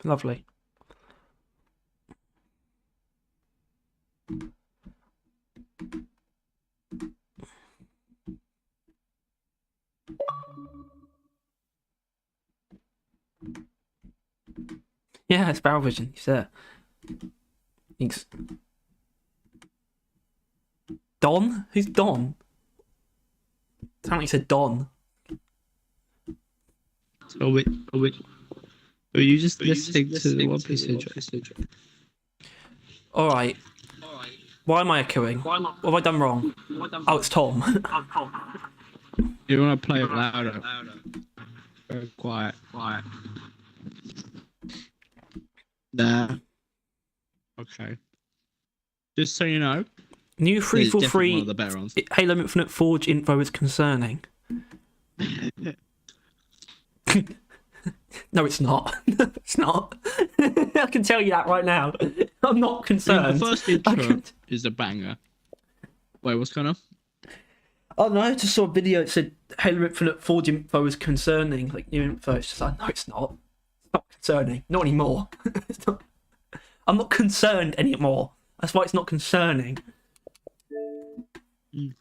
Lovely. Yeah, it's Barrel Vision. He's there. Thanks. Don? Who's Don? Sound like you said Don. Oh wait. Are you just listening to the One Piece intro? Alright. Why am I echoing? What have I done wrong? Oh, it's Tom. You want to play it louder? Very quiet. Nah. Okay. Just so you know. New 343 one of the better ones. Halo Infinite Forge info is concerning. No, it's not. It's not. I can tell you that right now. I'm not concerned. The first intro is a banger. Wait, what's going on? Oh no, I just saw a video that said Halo Infinite Forge info is concerning. Like new info. It's just like, no, it's not. It's not concerning. Not anymore. It's not... I'm not concerned anymore. That's why it's not concerning. Mm.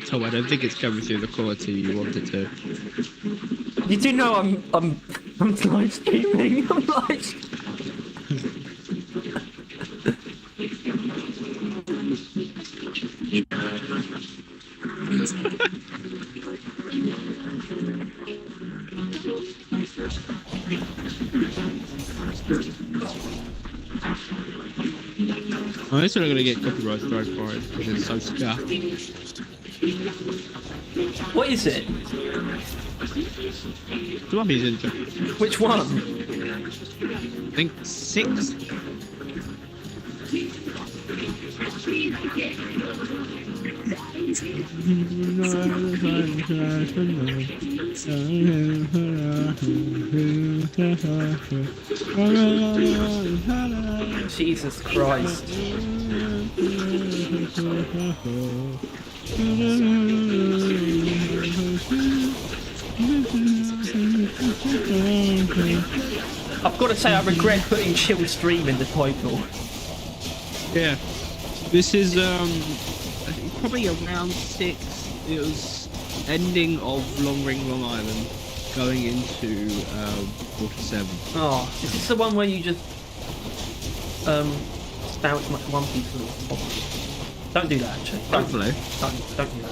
Tom, I don't think it's coming through the quality you want it to. You do know I'm live streaming. I'm live. I'm also not going to get copyright strike for it because it's so scuffed. What is it? The One Piece intro. Which one? I think 6. Jesus Christ. I've got to say, I regret putting chill stream in the title. Yeah, this is I think probably around 6. It was ending of Long Ring Long Island, going into Quarter 7. Oh, is this the one where you just spout as much One Piece as possible? Don't do that, actually. Hopefully. Don't do that.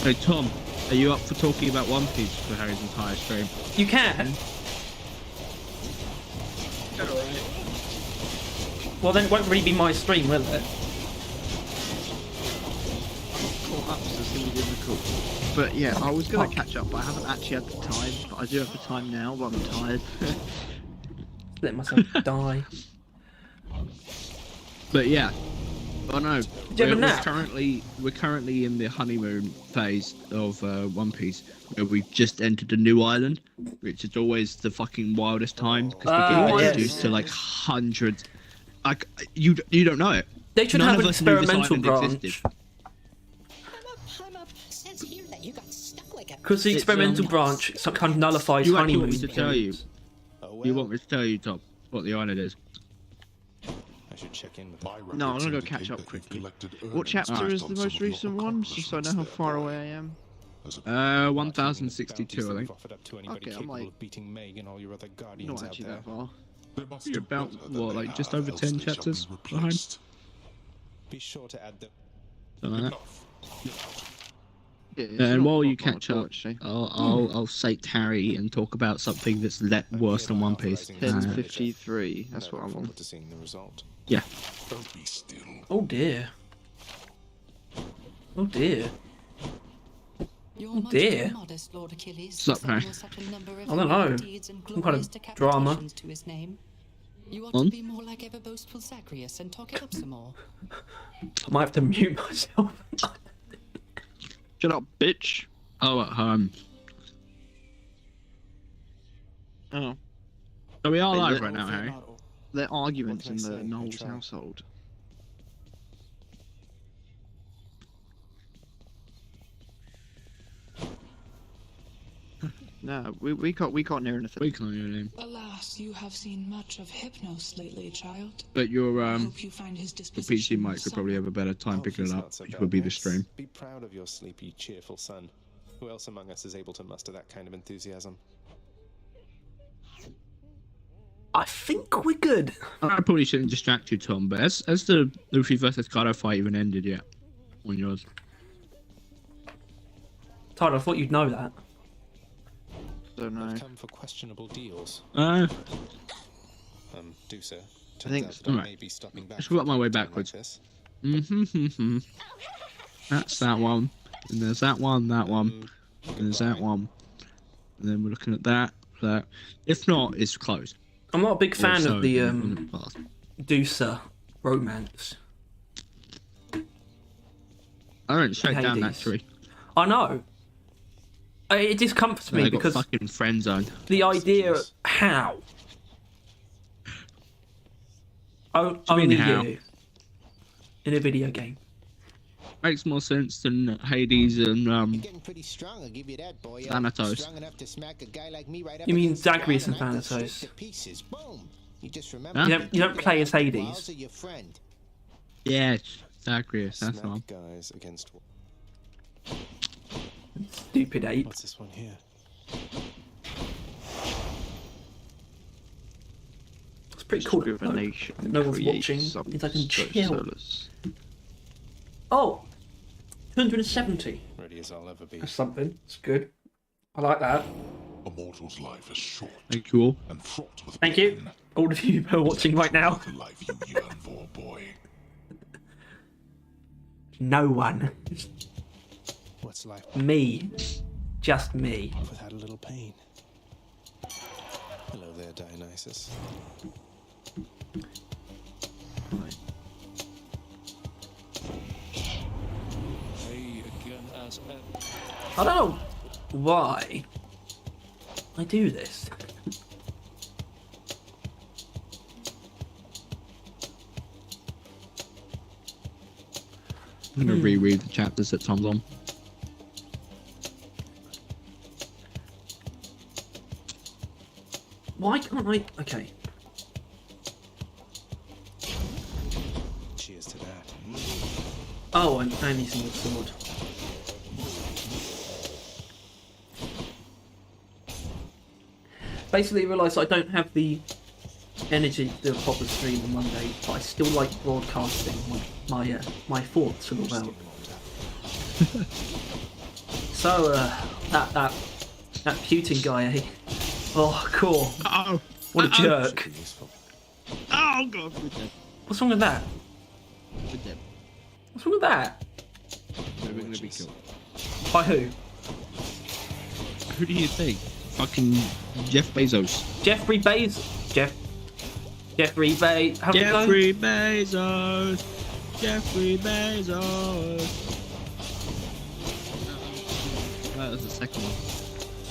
Hey Tom, are you up for talking about One Piece for Harry's entire stream? You can. Well, then it won't really be my stream, will it? Caught up, so it's gonna be difficult. But yeah, I was gonna catch up, but I haven't actually had the time. But I do have the time now, but I'm tired. Let myself die. But yeah, oh no, Did you have a nap? we're currently in the honeymoon phase of One Piece, where we've just entered a new island, which is always the fucking wildest time because we get introduced to like hundreds. Like you don't know it. They should None have of an us knew this experimental island branch. existed. Because the experimental branch kind of nullifies You actually honeymoon want me to tell you? periods. You want me to tell you, Tom, what the island is? Should check in with No, I'm gonna go catch up quickly. What chapter is the most recent one, just so I know how far away I am? 1062, I think. Okay, I'm like not actually that far. You're about what, like just over 10 chapters behind? Be sure to add the Something like that. Yeah, it's And not- while you not catch at all, up, actually. I'll sate Harry and talk about something that's worse than One Piece. 10:53. That's what I'm on. to seeing the result. Yeah. Don't be still. Oh dear. Oh dear. Oh dear. Modest, Lord Achilles, What's up, Harry? I don't know. Some kind of drama. to his name. You ought On? to be more like ever boastful Zagreus and talk it up some more. I might have to mute myself. Shut up, bitch. Oh, at home. Oh, So we are Wait, live let- right now, Harry. they're arguments What in can I the say? I Knowles try. household. No, we can't hear anything. We can't hear him. Alas, you have seen much of Hypnos lately, child. But your I hope you find his the disposition PC mic could probably have a better time Hope picking he's it not up, so which bad, would be the Max. stream. Be proud of your sleepy, cheerful son. Who else among us is able to muster that kind of enthusiasm? I think we're good. I probably shouldn't distract you, Tom, but has the Luffy versus Kaido fight even ended yet? On yours? Tyler, I thought you'd know that. Don't know. I've come for questionable deals. Do so. Turns think out so. that I Alright. may be stopping back. Let's work my from way doing like backwards. this. That's that one. And there's that one, and there's that one. And then we're looking at that. If not, it's closed. I'm not a big fan Also, of the on the path. Deucer romance. I went straight down that Hades. tree. I know. It discomforts me I got because fucking friend zone. the idea how. Only how? you. In a video game. Makes more sense than Hades and Getting pretty strong, I'll give you that, boy. Thanatos. Strong enough to smack a guy like me right up You mean against the Zagreus wall and knock him Thanatos? straight to pieces. Boom. You just remember. Huh? You don't play as Hades. Walls are your friend. yeah, Zagreus. That's the Smack one. guys against. Stupid ape. What's this one here? It's pretty cool. Discrimination. No one's creates watching. some Means I can so chill. soulless. Oh, 270. Ready as I'll ever be. That's something. It's good. I like that. A mortal's life is short Thank you all. and fraught with Thank you. pain. All of you who are watching right now. The life you yearn for, boy. No one. What's life Me. Just me. without a little pain? Hello there, Dionysus. I don't know why I do this. I'm gonna reread the chapters that Tom's on. Why can't I? Okay. Cheers to that. Oh, I'm using the sword. Basically, I realised I don't have the energy to do a proper stream on Monday, but I still like broadcasting my thoughts of the world. So, that Putin guy, eh? Oh, cool. Oh, What a jerk. Should be useful. oh god, we're dead. What's wrong with that? We're dead. What's wrong with that? We're gonna be killed. By who? Who do you think? Fucking Jeff Bezos. Jeffrey Bezos. Jeffrey Bezos. How's it go? Jeffrey Bezos. Jeffrey Bezos. That was the second one.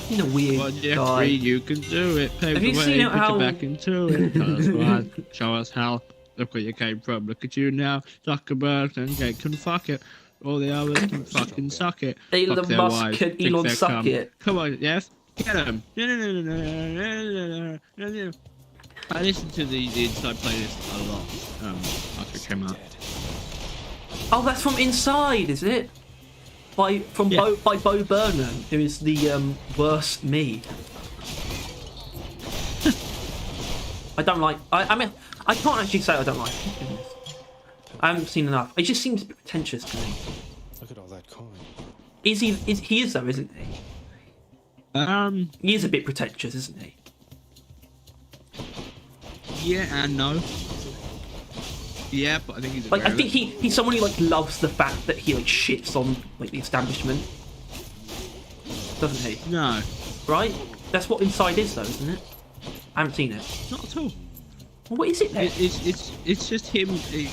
He's a weird Well, Jeffrey, guy. you can do it. Pave Have the you way, seen put how- you back into it. Tell us why. Show us how. Look where you came from. Look at you now. Zuckerberg and Jake can fuck it. All the others can fucking suck it. Elon Fuck their Musk wives, can kick Elon their suck cum. it. Come on, yes. Get him. I listen to the Inside playlist a lot. After it came out. Oh, that's from Inside, is it? By Yeah. Bo Burnham, who is the worst me. I don't like. I mean, I can't actually say I don't like him. I haven't seen enough. It just seems a bit pretentious to me. Look at all that coin. Is he? He is though, isn't he? He is a bit pretentious, isn't he? Yeah and no. Yeah, but I think he's Like, aware I of think it. he's someone who like loves the fact that he like shits on like the establishment, doesn't he? No, Right? That's what Inside is, though, isn't it? I haven't seen it. not at all. What is it then? It's just him.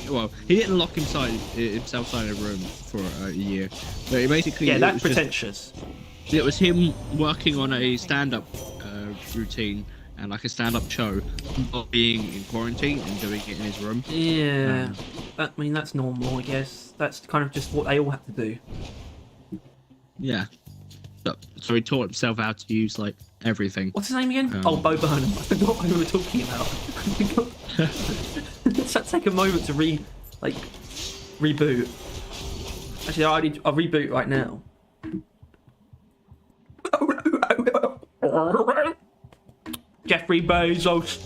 Well, he didn't lock himself inside a room for a year, but it basically Yeah, it that's was just- pretentious. it was him working on a stand-up routine and like a stand-up show, not being in quarantine and doing it in his room. Yeah, I mean that's normal, I guess. That's kind of just what they all have to do. Yeah. So he taught himself how to use like everything. What's his name again? Bo Burnham. I forgot who we were talking about. Let's take a moment to reboot. Actually, I'll reboot right now. Jeffrey Bezos.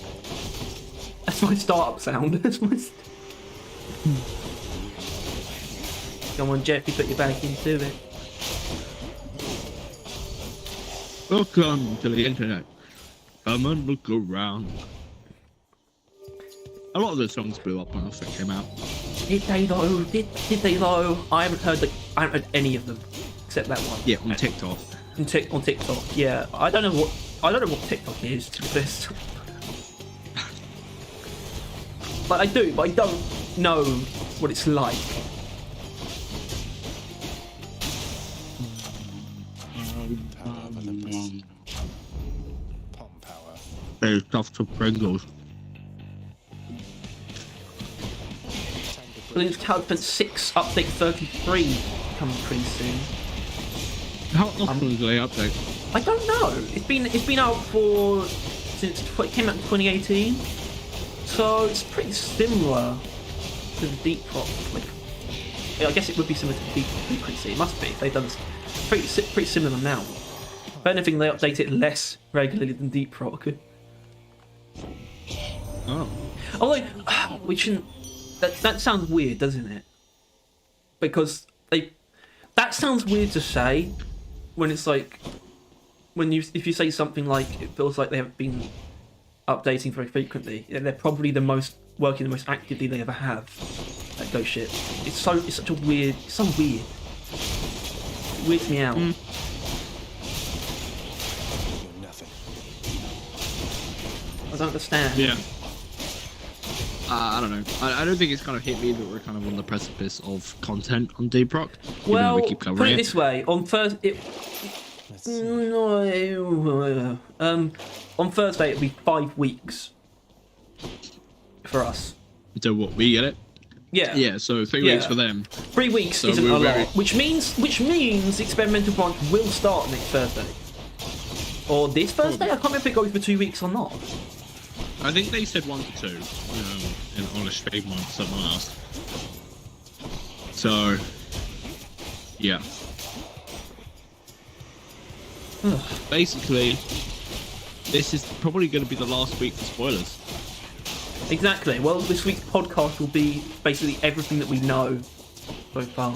That's my startup sound. That's my. Come on, Jeffrey, put your back into it. Welcome to the internet. Come and look around. A lot of the songs blew up when they came out. Did they though? Did they though? I haven't heard any of them except that one. Yeah, on TikTok. On TikTok, yeah. I don't know what TikTok is, to be honest. But I don't know what it's like. Tower of Olympus. Palm power. Very tough to Pringles. Balloons Calvin 6 update 33 coming pretty soon. How often do they update? I don't know. It's been out since it came out in 2018, so it's pretty similar to the Deep Rock. Like, I guess it would be similar to the Deep Rock frequency. It must be. They've done this pretty similar now. If anything, they update it less regularly than Deep Rock. Oh. Although we shouldn't. That sounds weird, doesn't it? Because that sounds weird to say when it's like if you say something like it feels like they have been updating very frequently. They're probably working the most actively they ever have. That Ghost shit. It's such a weird. It's so weird. It weirds me out. Nothing. I don't understand. Yeah. I don't know. I don't think it's kind of hit me that we're kind of on the precipice of content on Deep Rock. Well, we keep put covering it this way: on Thursday, on Thursday it'll be 5 weeks for us. So what, we get it? Yeah. Yeah, so 3 weeks for them. 3 weeks So isn't we're a very- lot, which means the experimental branch will start next Thursday. Or this Thursday? I can't remember if it goes for 2 weeks or not. I think they said 1 to 2 on a stream once, someone asked. So, yeah. Basically, this is probably going to be the last week for spoilers. Exactly. Well, this week's podcast will be basically everything that we know so far.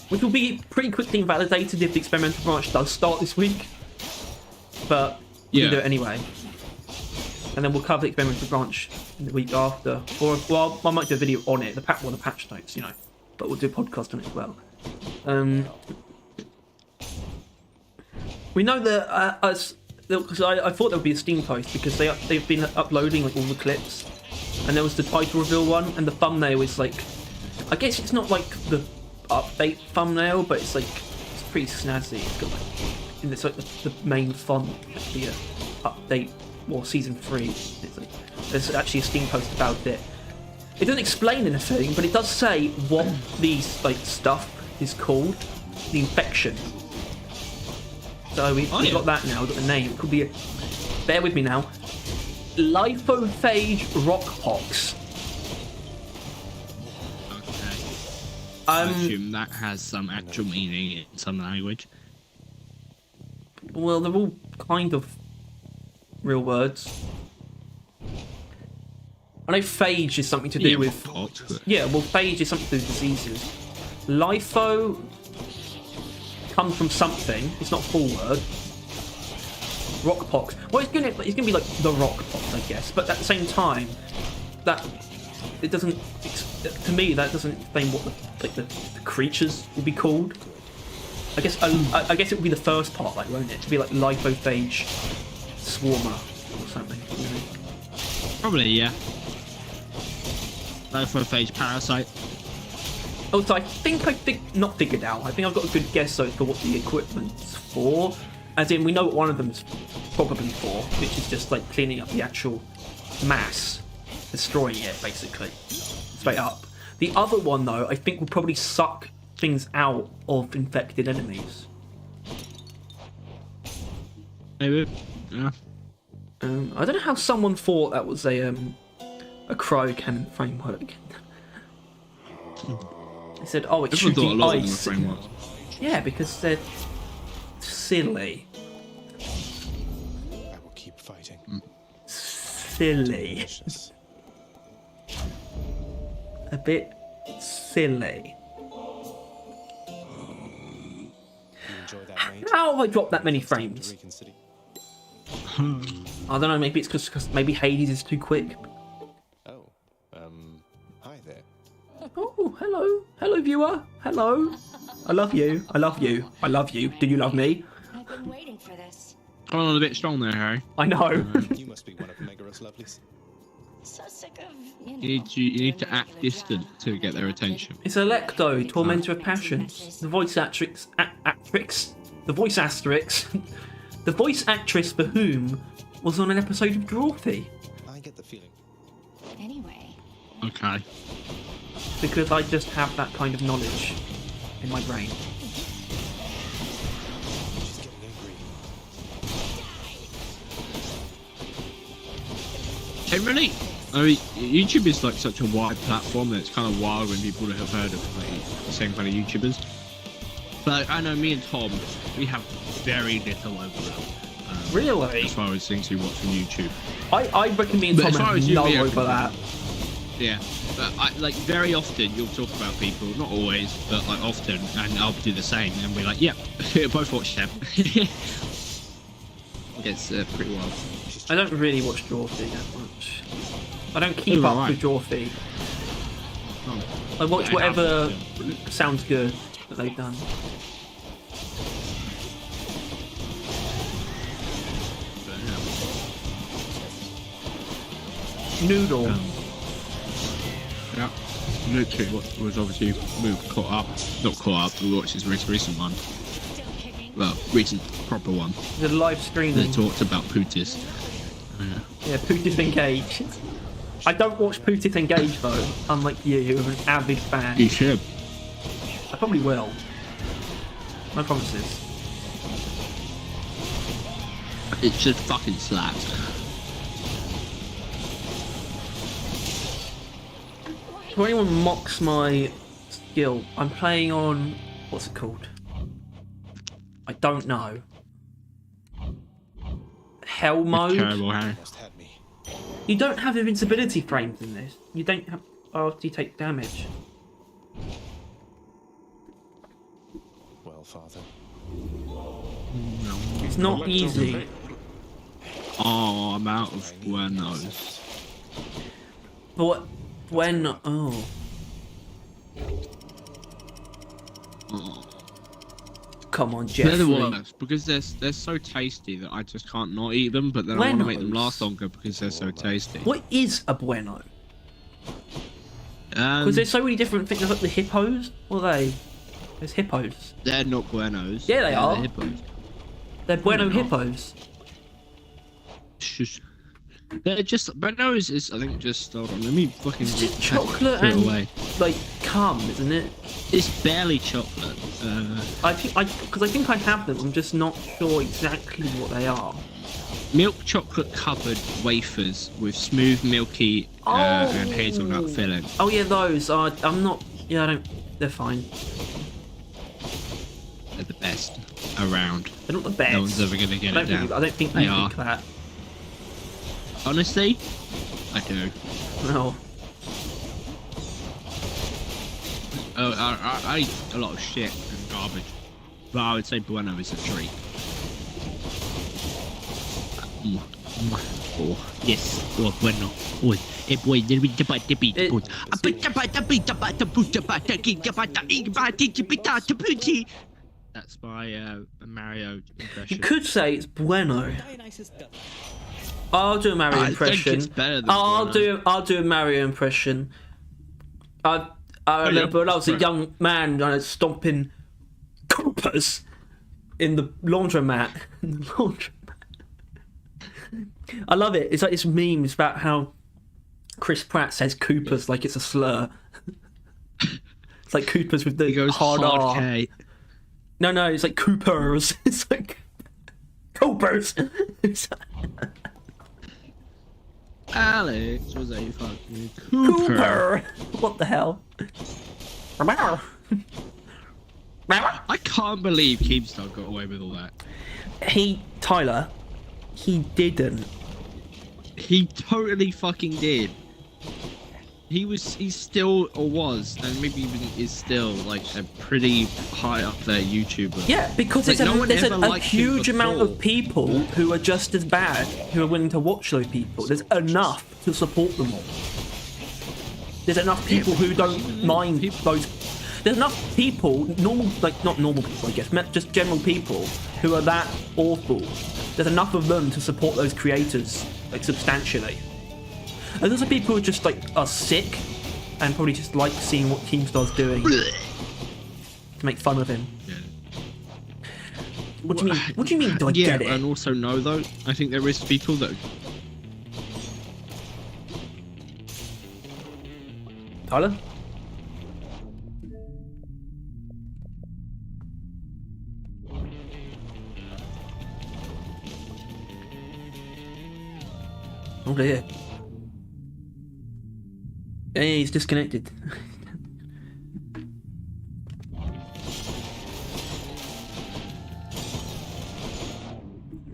Which will be pretty quickly invalidated if the experimental branch does start this week. But we'll do it anyway. And then we'll cover the experimental branch in the week after. Or, well, I might do a video on it, the patch notes, you know. But we'll do a podcast on it as well. We know that because I thought there would be a Steam post because they've been uploading like all the clips, and there was the title reveal one, and the thumbnail is like, I guess it's not like the update thumbnail, but it's pretty snazzy. It's got like, and it's like the main font, like the update or season 3. It's like there's actually a Steam post about it. It doesn't explain anything, but it does say what these like stuff is called, the infection. So we got that now. We've got the name. It could be bear with me now. Lymphophage rockpox. Okay. I assume that has some actual meaning in some language. Well, they're all kind of real words. I know phage is something to do with. Yeah, well, phage is something to do with diseases. Lypho comes from something. It's not a full word. Rockpox. Well, it's gonna be like the rockpox, I guess. But at the same time, that it doesn't. To me, that doesn't explain what the creatures will be called. I guess it would be the first part, like, won't it? To be like lymphophage swarmer or something. You know? Probably, yeah. Phage Parasite. Also, I think not figured out. I think I've got a good guess though for what the equipment's for. As in, we know what one of them's probably for, which is just like cleaning up the actual mass, destroying it basically, straight up. The other one though, I think will probably suck things out of infected enemies. Maybe. Yeah. I don't know how someone thought that was a cryo cannon framework. They said, "Oh, it's Everyone thought a shooting lot of them were ice." frameworks. Yeah, because they're silly. I will keep fighting. Silly. Delicious. A bit silly. You enjoy that, mate? How have I dropped that many frames? Reconsider. I don't know, maybe it's because maybe Hades is too quick. Oh, hi there. Oh, hello. Hello, viewer. Hello. I love you. I love you. I love you. Do you love me? I've been waiting for this. Going on a bit strong there, Harry. I know. You must be one of Megaros lovelies. So sick of, You need to act distant to get their attention. It's Electo, Tormentor of Passions. The voice actrix, the voice asterisk, the voice actress for whom was on an episode of Dorothy. I get the feeling. Anyway, Okay. Because I just have that kind of knowledge in my brain. She's getting angry. Generally, I mean, YouTube is like such a wide platform that it's kind of wild when people have heard of like, the same kind of YouTubers. But I know me and Tom, we have very little overlap. Really? As far as things we watch on YouTube. I reckon me and But Tom as far have as you no and me are overlap. Yeah. But like very often you'll talk about people, not always, but like often, and I'll do the same, and we're like, yeah, both watch them. It's pretty wild. I don't really watch Dorothy that much. I don't keep up with Dorothy. Oh. I watch I whatever have sounds good that they've done. Noodle. Yeah. Literally was obviously caught up. Not caught up, we watched his most recent one. Well, recent proper one. The live streaming. That talked about Putis. Yeah, Putis Engage. I don't watch Putis Engage though, unlike you, who are an avid fan. You should. I probably will. No promises. It just fucking slaps. If anyone mocks my skill, I'm playing on... what's it called? I don't know. Hell mode? Terrible, Harry. Almost had me. You don't have invincibility frames in this. You don't have... after you take damage. Well, father. It's not easy. Oh, I'm out of buenos. But when... oh. Oh. Come on, They're the Jeffrey. worst because they're so tasty that I just can't not eat them. But then I want to make them Buenos? last longer because they're so tasty. What is a bueno? Because there's so many different things. Like the hippos. What are they? There's hippos. They're not buenos. Yeah, they are. They're hippos. They're bueno they're not. hippos. Shush. They're just buenos is I think just hold on. Let me fucking It's just put chocolate it and away. like cum, isn't it? It's barely chocolate. I think because I think I have them. I'm just not sure exactly what they are. Milk chocolate covered wafers with smooth milky and hazelnut filling. Oh yeah, those. I'm not. Yeah, I don't. They're fine. They're the best around. They're not the best. No one's ever gonna get I it don't down. think, I don't think They you are. think that. Honestly, I do. No. I eat a lot of shit and garbage, but I would say Bueno is a treat. Oh, yes. Oh, Bueno. Oh, that's my Mario impression. You could say it's bueno. I'll do a Mario I think impression. it's better than I'll Bueno. do a Mario impression. I remember when I was a young man, stomping Coopers in the laundromat. I love it. It's like this meme. It's about how Chris Pratt says Coopers like it's a slur. It's like Coopers with the hard R. K. No, it's like Coopers. It's like Coopers. Alex was a fucking Cooper. What the hell? I can't believe Keemstar got away with all that. Tyler, he didn't. He totally fucking did. He's still, or was, and maybe even is still, like, a pretty high up there YouTuber. Yeah, because Like, there's ever a liked him huge amount of before. people who are just as bad who are willing to watch those people. There's enough to support them all. There's enough people who don't mind those. There's enough people, not normal people, I guess, just general people who are that awful. There's enough of them to support those creators, like, substantially. And those are people who just, like, are sick and probably just like seeing what Keemstar's doing to make fun of him. Yeah. What do you mean? What do you mean? Do I get it? And also no, though. I think there is people that. Tyler? Oh dear. Hey, he's disconnected.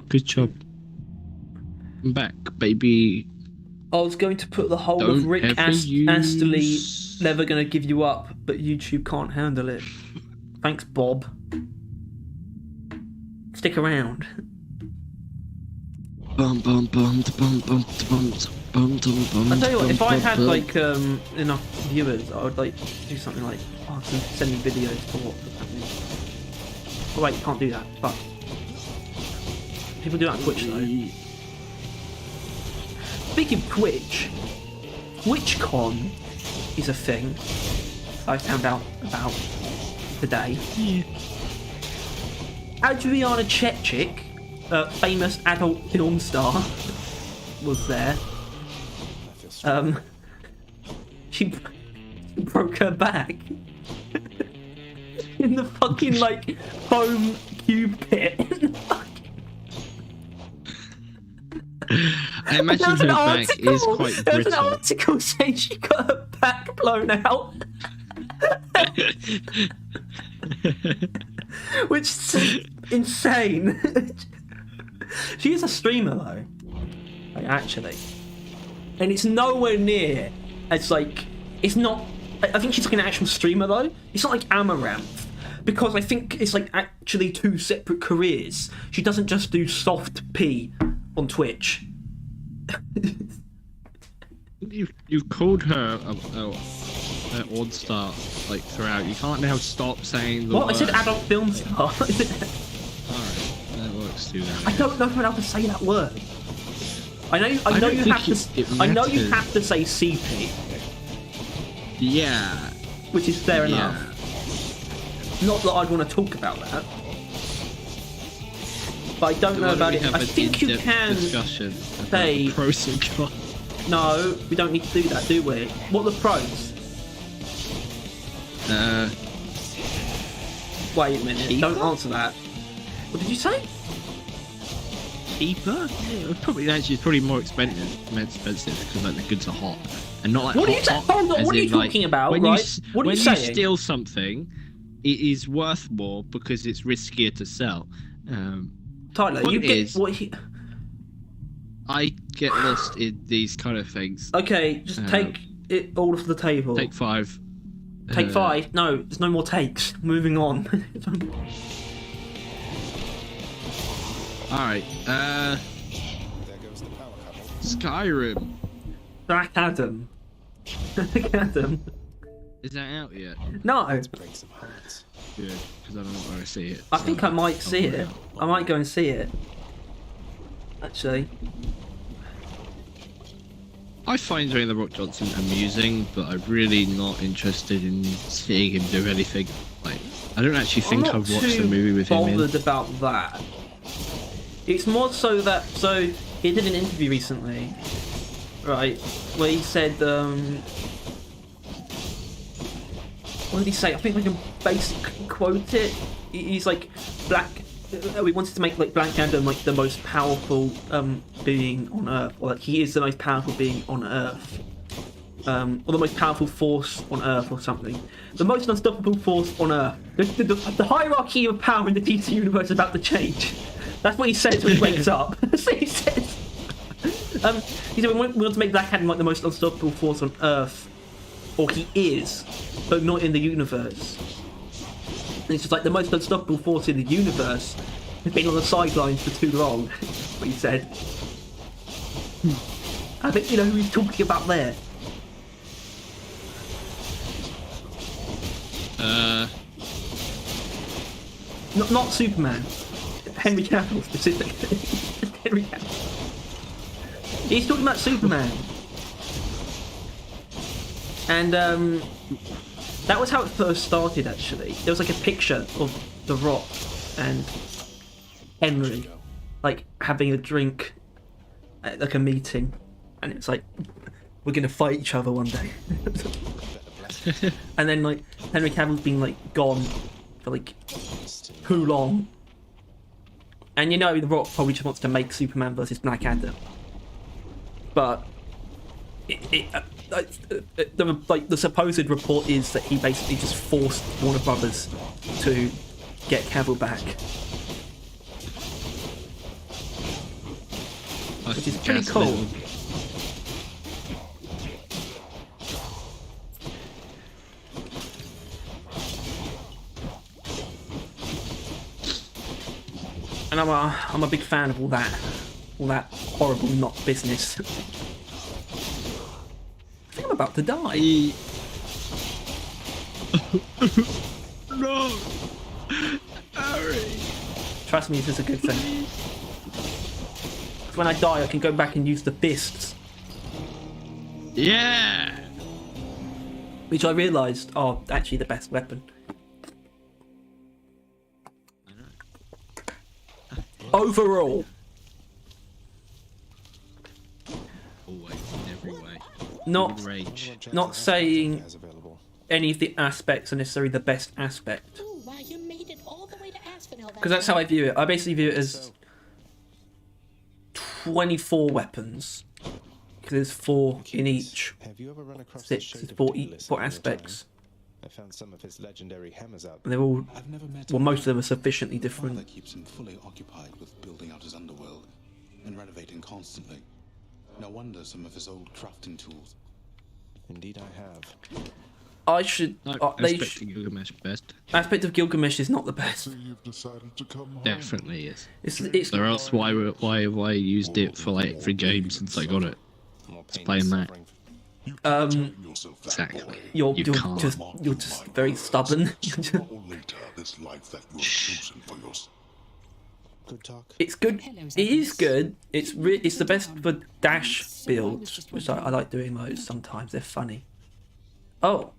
Good job. I'm back, baby. I was going to put the whole Don't of Rick ever Astley, use- never gonna give you up, but YouTube can't handle it. Thanks, Bob. Stick around. Bum bum bum bum bum bum bum bum. I'll tell you what, if I had like enough viewers, I would like do something like, oh, can you send me videos for what happening. Oh wait, you can't do that. Fuck. People do that on Twitch though. Speaking of Twitch, TwitchCon is a thing I found out about today. Adriana Chechik, a famous adult film star, was there. She broke her back in the fucking like foam cube pit. I imagine her back is quite There's an brittle. article saying she got her back blown out. Which is insane. She is a streamer though, like, actually, and it's nowhere near as like, it's not. I think she's like an actual streamer though. It's not like Amaranth, because I think it's like actually two separate careers. She doesn't just do soft P on Twitch. You've called her an odd star like throughout. You can't now stop saying the What? word. I said adult film star. Alright, that works too. I don't know how to say that word. I know you don't have think to. I know you matters. have to say CP, Yeah. which is fair Yeah. enough. Not that I'd want to talk about that, but I don't know Why about we it. have I an think you in-depth can discussion about say. the pros and cons. No, we don't need to do that, do we? What are the pros? Wait a minute. Cheaper? Don't answer that. What did you say? Cheaper? Yeah, it's probably more expensive because like the goods are hot and not like What are hot, you saying? hot, Hold on, as what are you in, like, talking about, when right? You, What are when you you saying? steal something, it is worth more because it's riskier to sell. Tyler, what you it get is- what he... I get lost in these kind of things. Okay, just take it all off the table. Take 5. Take 5. No, there's no more takes. Moving on. Alright, There goes the power couple. Skyrim. Black Adam. Black Adam. Is that out yet? No, Break some hearts. Good, because I don't know where I see it. I think I might see I'll it. wait. I might go and see it. Actually. I find Dwayne The Rock Johnson amusing, but I'm really not interested in seeing him do anything. Like, I don't actually think I've watched a movie with him in. I'm not too bothered about that. It's more so that, so he did an interview recently, right, where he said, what did he say? I think I can basically quote it. He's like, we wanted to make like Black Adam like the most powerful being on Earth, or like he is the most powerful being on Earth, or the most powerful force on Earth, or something. The most unstoppable force on Earth. The hierarchy of power in the DC universe is about to change. That's what he says when he wakes up. That's what he says. He said we want to make Black Adam like the most unstoppable force on Earth, or he is, but not in the universe. And it's just like the most unstoppable force in the universe has been on the sidelines for too long. That's what he said. I think you know who he's talking about there. Not Superman. Henry Cavill specifically. Henry Cavill. He's talking about Superman. And that was how it first started, actually. There was like a picture of The Rock and Henry like having a drink at like a meeting, and it's like, we're gonna fight each other one day. And then like Henry Cavill's been like gone for like too long, and you know The Rock probably just wants to make Superman versus Black Adam, but the supposed report is that he basically just forced Warner Brothers to get Cavill back, which is pretty cool. And I'm a big fan of all that horrible not business. I think I'm about to die. No, Harry. Trust me, this is a good thing. 'Cause when I die, I can go back and use the fists. Yeah. Which I realised are actually the best weapon. Overall. Always, in every way. Not saying any of the aspects are necessarily the best aspect. Because that's how I view it. I basically view it as 24 weapons. Because there's 4 in each. Have you ever run across 6 is 4 aspects. I found some of his legendary hammers out. And they're all, I've never met well, most of them are sufficiently different. Father keeps him fully occupied with building out his underworld and renovating constantly. No wonder some of his old crafting tools. Indeed, I have. I should. No, they Gilgamesh best. aspect of Gilgamesh is not the best. You've decided to come home. Definitely is. It's Or else why have I used it for like every game since I got it? It's playing that. Exactly. You're can't. just very stubborn. This life that you're choosing for yourself. Good talk. It's good. It is good. It's the best for dash builds, which I like doing those sometimes. They're funny. Oh,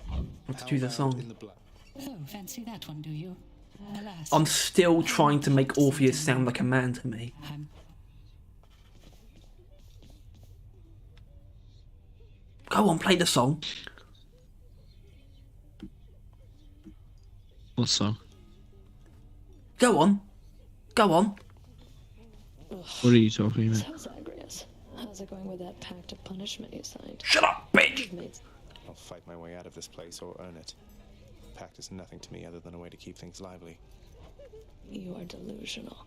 I want to choose a song. Oh, fancy that one, do you? Alas, I'm still trying to make Orpheus sound like a man to me. Go on, play the song. What song? Go on. Go on. What are you talking about? So Zagreus, how's it going with that pact of punishment you signed? Shut up, bitch! I'll fight my way out of this place or earn it. Pact is nothing to me other than a way to keep things lively. You are delusional.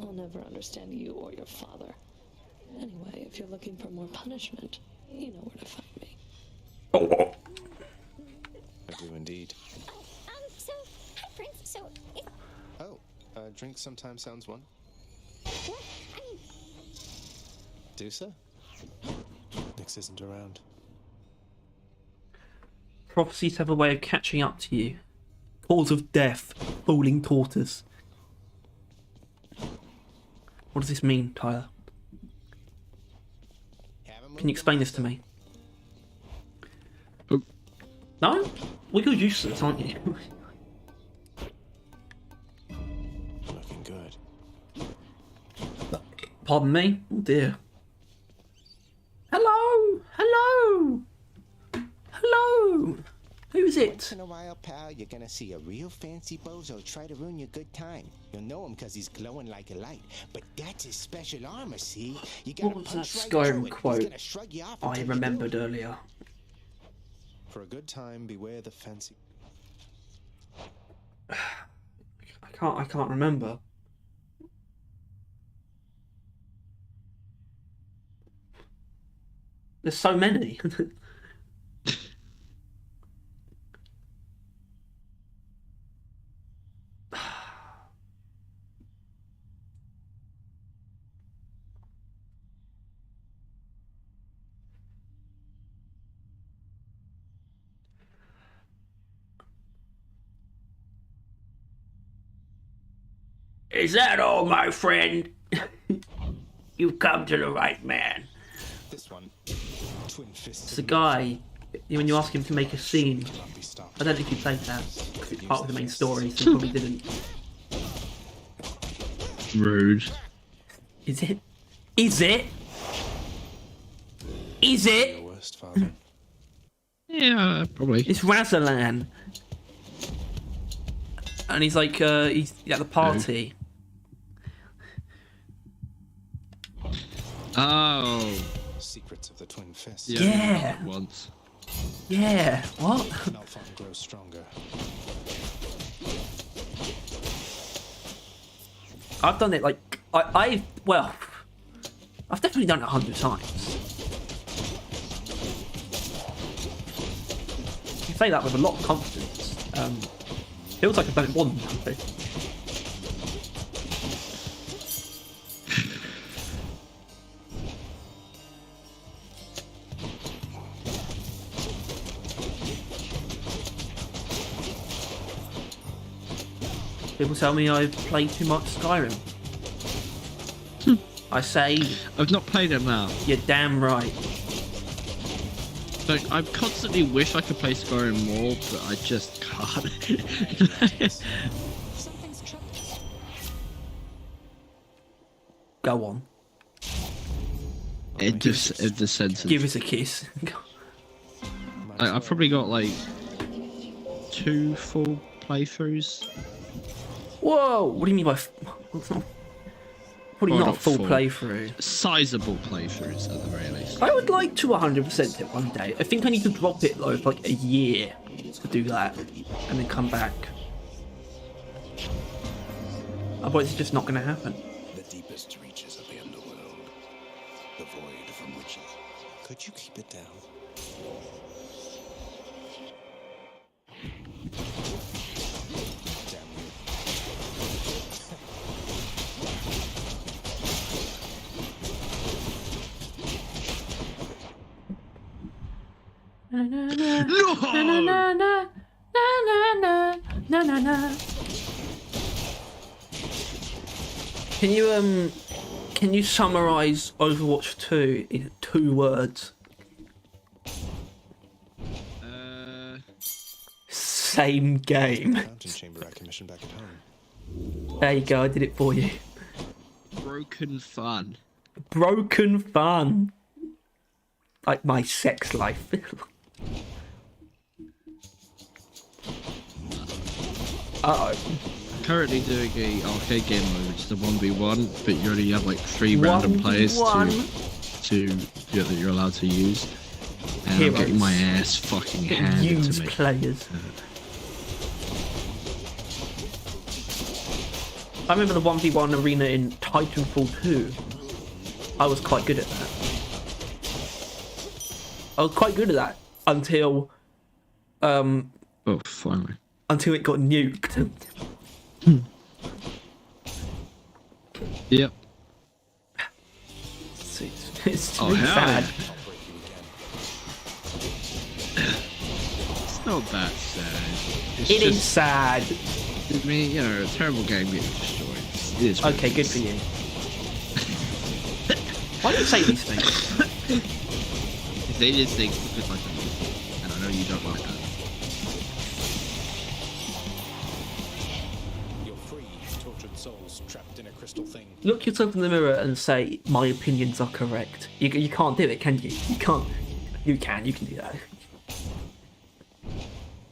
I'll never understand you or your father. Anyway, if you're looking for more punishment, you know where to find me. I do indeed. So, hi, Prince. So, Oh, drink sometimes sounds one. what? I mean, Deucer? Nix isn't around. Prophecies have a way of catching up to you. Cause of death, fooling tortoise. What does this mean, Tyler? Haven't Can you explain this to me? Oh. No? Well, you're useless, aren't you? Looking good. Pardon me? Oh dear. Hello! Hello! Hello! Who's it? Once in a while, pal, you're gonna see a real fancy bozo try to ruin your good time. You'll know him because he's glowing like a light. But that's his special armor, see? You gotta What was that punch right Skyrim through it. He's quote gonna shrug you off I until you remembered do. earlier? For a good time, beware the fancy. I can't remember. There's so many. Is that all, my friend? You've come to the right man. This one, twin fists. It's the guy, when you ask him to make a scene, I don't think he played that, because it's part of the main story, so he probably didn't. Rude. Is it? Is it? Is it? Your worst, father. Yeah, probably. It's Razalan. And he's like, he's at the party. Oh. Secrets of the twin fists. Yeah. Yeah. Once. Yeah, what? Malphon grows stronger. I've done it like, I've definitely done it 100 times. You say that with a lot of confidence. Feels like I've done it more than that. People tell me I play too much Skyrim. I say, I've not played it now. you're damn right. Like, I constantly wish I could play Skyrim more, but I just can't. Something's trouble. Go on. It just sentence. Give us a kiss. I've probably got like 2 full playthroughs. Whoa! What do you mean by... Probably Or not a not full full. playthrough. Sizable playthroughs at the very least. I would like to 100% it one day. I think I need to drop it though for like a year to do that, and then come back. Otherwise, it's just not going to happen. The deepest reaches of the underworld. The void from witches. Could you keep it down? Damn you. Can you summarize Overwatch 2 in 2 words? Same game. Fountain chamber I commissioned back at home. There you go, I did it for you. Broken fun. Broken fun. Like my sex life. Uh-oh. Currently doing a arcade game mode, which is the 1v1, but you only have like 3 random players that you're allowed to use. And I'm getting my ass fucking handed to me. Players. I remember the 1v1 arena in Titanfall 2. I was quite good at that. Until Oh, finally. until it got nuked. Yep. It's Oh, really hell sad. yeah. It's not that sad. It's It is just, sad. I mean, you know, a terrible game getting destroyed. It is what Okay, it good is. for you. Why do you say these things? They did things because I don't, and I know you don't like that. You're free, tortured souls trapped in a crystal thing. Look yourself in the mirror and say, my opinions are correct. You can't do it, can you? You can't. You can do that.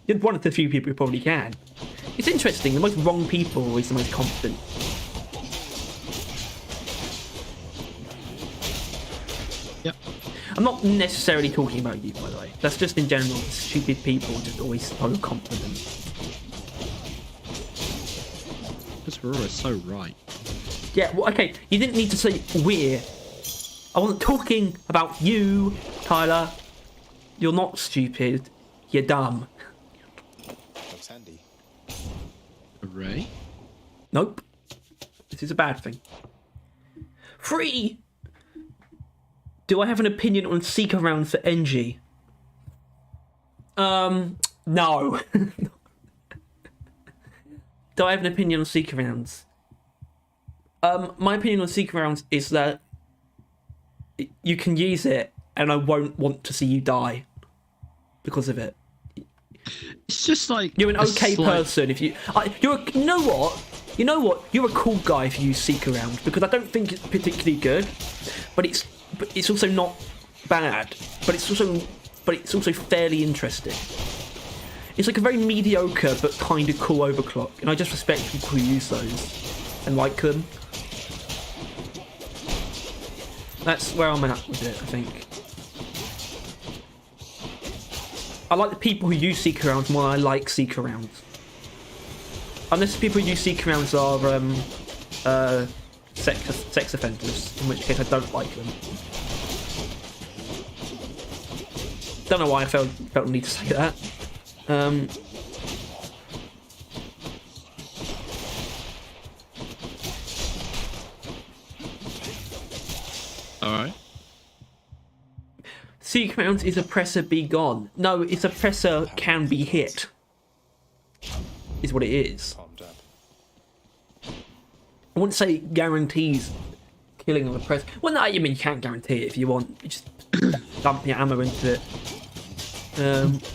You're one of the few people who probably can. It's interesting, the most wrong people are always the most confident. Yep. I'm not necessarily talking about you, by the way. That's just in general. Stupid people are just always so confident. Because we're always so right. Yeah, well, okay, you didn't need to say we're. I wasn't talking about you, Tyler. You're not stupid. You're dumb. Looks handy. Hooray. Nope. This is a bad thing. 3. Do I have an opinion on Seeker rounds for NG? No. Do I have an opinion on Seeker rounds? My opinion on Seeker rounds is that you can use it and I won't want to see you die because of it. It's just like you're an okay person if you. You know what? You're a cool guy if you use Seek Around because I don't think it's particularly good, but it's also not bad. But it's also fairly interesting. It's like a very mediocre but kind of cool overclock, and I just respect people who use those and like them. That's where I'm at with it, I think. I like the people who use Seek Arounds more than I like Seek Arounds. Unless the people who use Seek Arounds are sex offenders, in which case I don't like them. Don't know why I felt the need to say that. Alright. Seek Arounds is oppressor be gone. No, it's oppressor can be hit. Is what it is. I wouldn't say guarantees killing of oppressor. Well, no, I mean you can't guarantee it if you want. You just dump your ammo into it.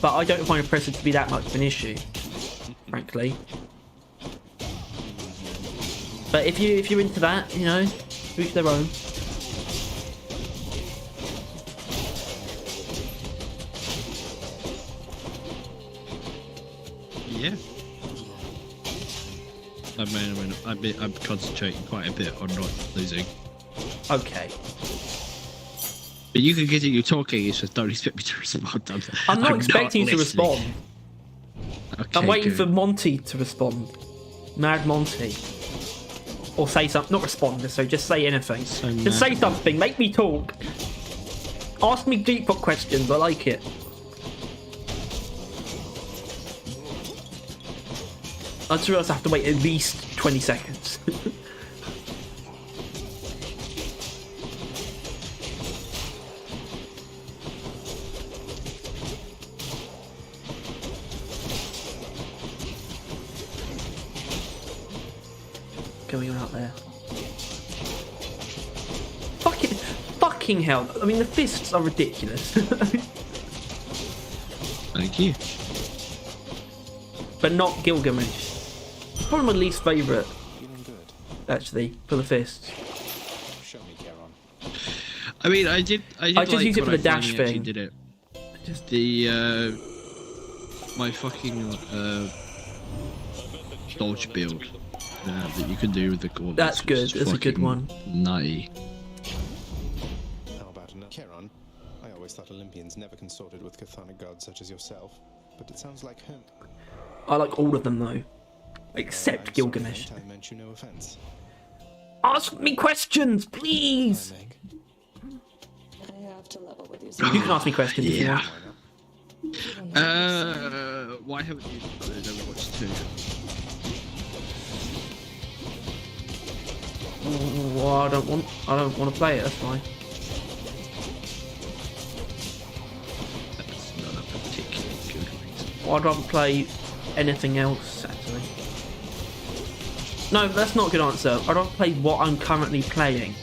But I don't find oppressor to be that much of an issue, frankly. But if you're into that, you know, each their own. Yeah. I'm concentrating quite a bit on not losing. Okay. But you can continue talking, it's just don't expect me to respond. I'm not expecting you to respond. Okay, I'm waiting for Monty to respond. Mad Monty. Or say something, not respond, so just say anything. Just say something, make me talk. Ask me deep questions, I like it. I just realised I have to wait at least 20 seconds. Going on out there. Fucking hell. I mean, the fists are ridiculous. Thank you. But not Gilgamesh. Probably my least favourite, actually, for the fists. Show me, Charon. I mean, I did I just like use it for the when I dash finally actually thing. Did it. Just The my fucking dodge build that you can do with the gauntlets. That's good. That's a good one. Nutty. How about another? Charon, I always thought Olympians never consorted with chthonic gods such as yourself, but it sounds like him. I like all of them though, except Gilgamesh. I meant you no offense. Ask me questions, please. I have to level with you. You can ask me questions if you Yeah. want. Why haven't you played Overwatch 2? Well, I don't want to play it. That's fine. That's not a particularly good reason. Well, I'd rather play anything else, actually. No, that's not a good answer. I'd rather play what I'm currently playing.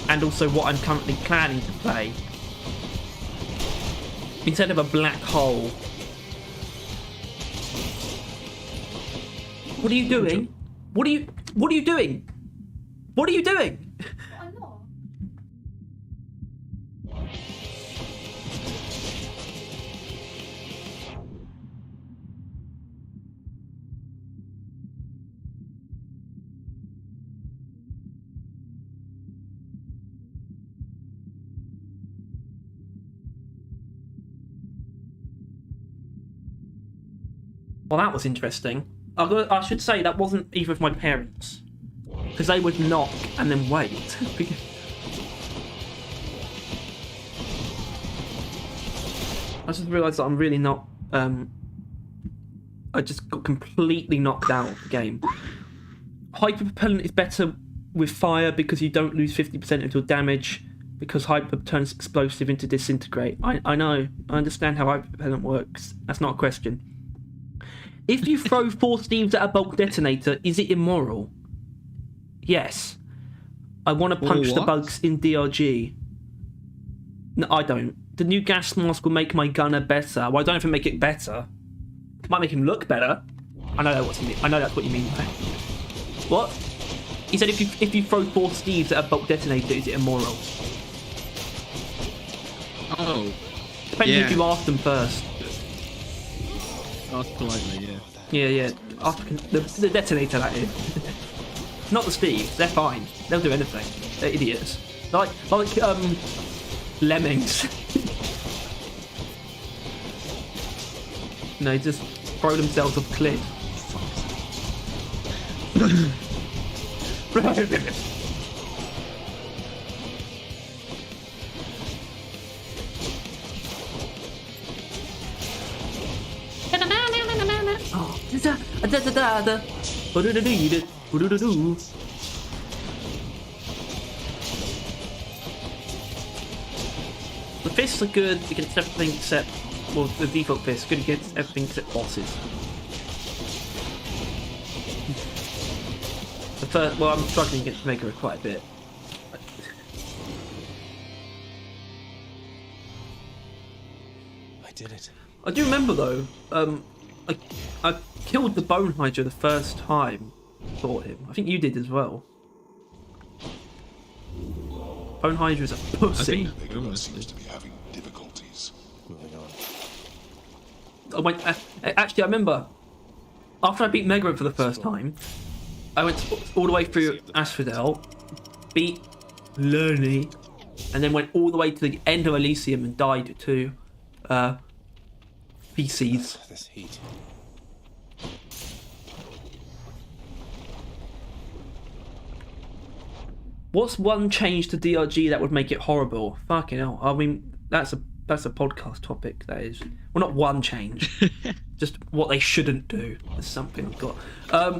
and also what I'm currently planning to play. Instead of a black hole. What are you doing? What are you doing? What are you doing? I'm not. Well, that was interesting. I should say that wasn't either of my parents, because they would knock and then wait. I just realised that I'm really not. I just got completely knocked out of the game. Hyperpropellant is better with fire because you don't lose 50% of your damage, because hyper turns explosive into disintegrate. I know. I understand how hyperpropellant works. That's not a question. If you throw 4 Steves at a bulk detonator, is it immoral? Yes. I want to punch the bugs in DRG. No, I don't. The new gas mask will make my gunner better. Well, I don't even make it better. It might make him look better. I know that's what you mean. What? He said if you throw 4 Steves at a bulk detonator, is it immoral? Oh. Depends if you ask them first. Ask politely, yeah. Yeah. Ask the detonator, that is. Not the Steves. They're fine. They'll do anything. They're idiots. Like lemmings. No, just throw themselves off cliff. The fists are good against everything except, well, the default fist good against everything except bosses. The first, well, I'm struggling against Mega quite a bit. I did it. I do remember though, I killed the Bone Hydra the first time I fought him. I think you did as well. Bone Hydra's a pussy. Bigger seems to be having difficulties. Moving on. Actually, I remember after I beat Megara for the first time, I went all the way through Asphodel, beat Lerny, and then went all the way to the end of Elysium and died to feces. This heat. What's one change to DRG that would make it horrible? Fucking hell. I mean, that's a podcast topic, that is. Well, not one change. Just what they shouldn't do. That's something I've got.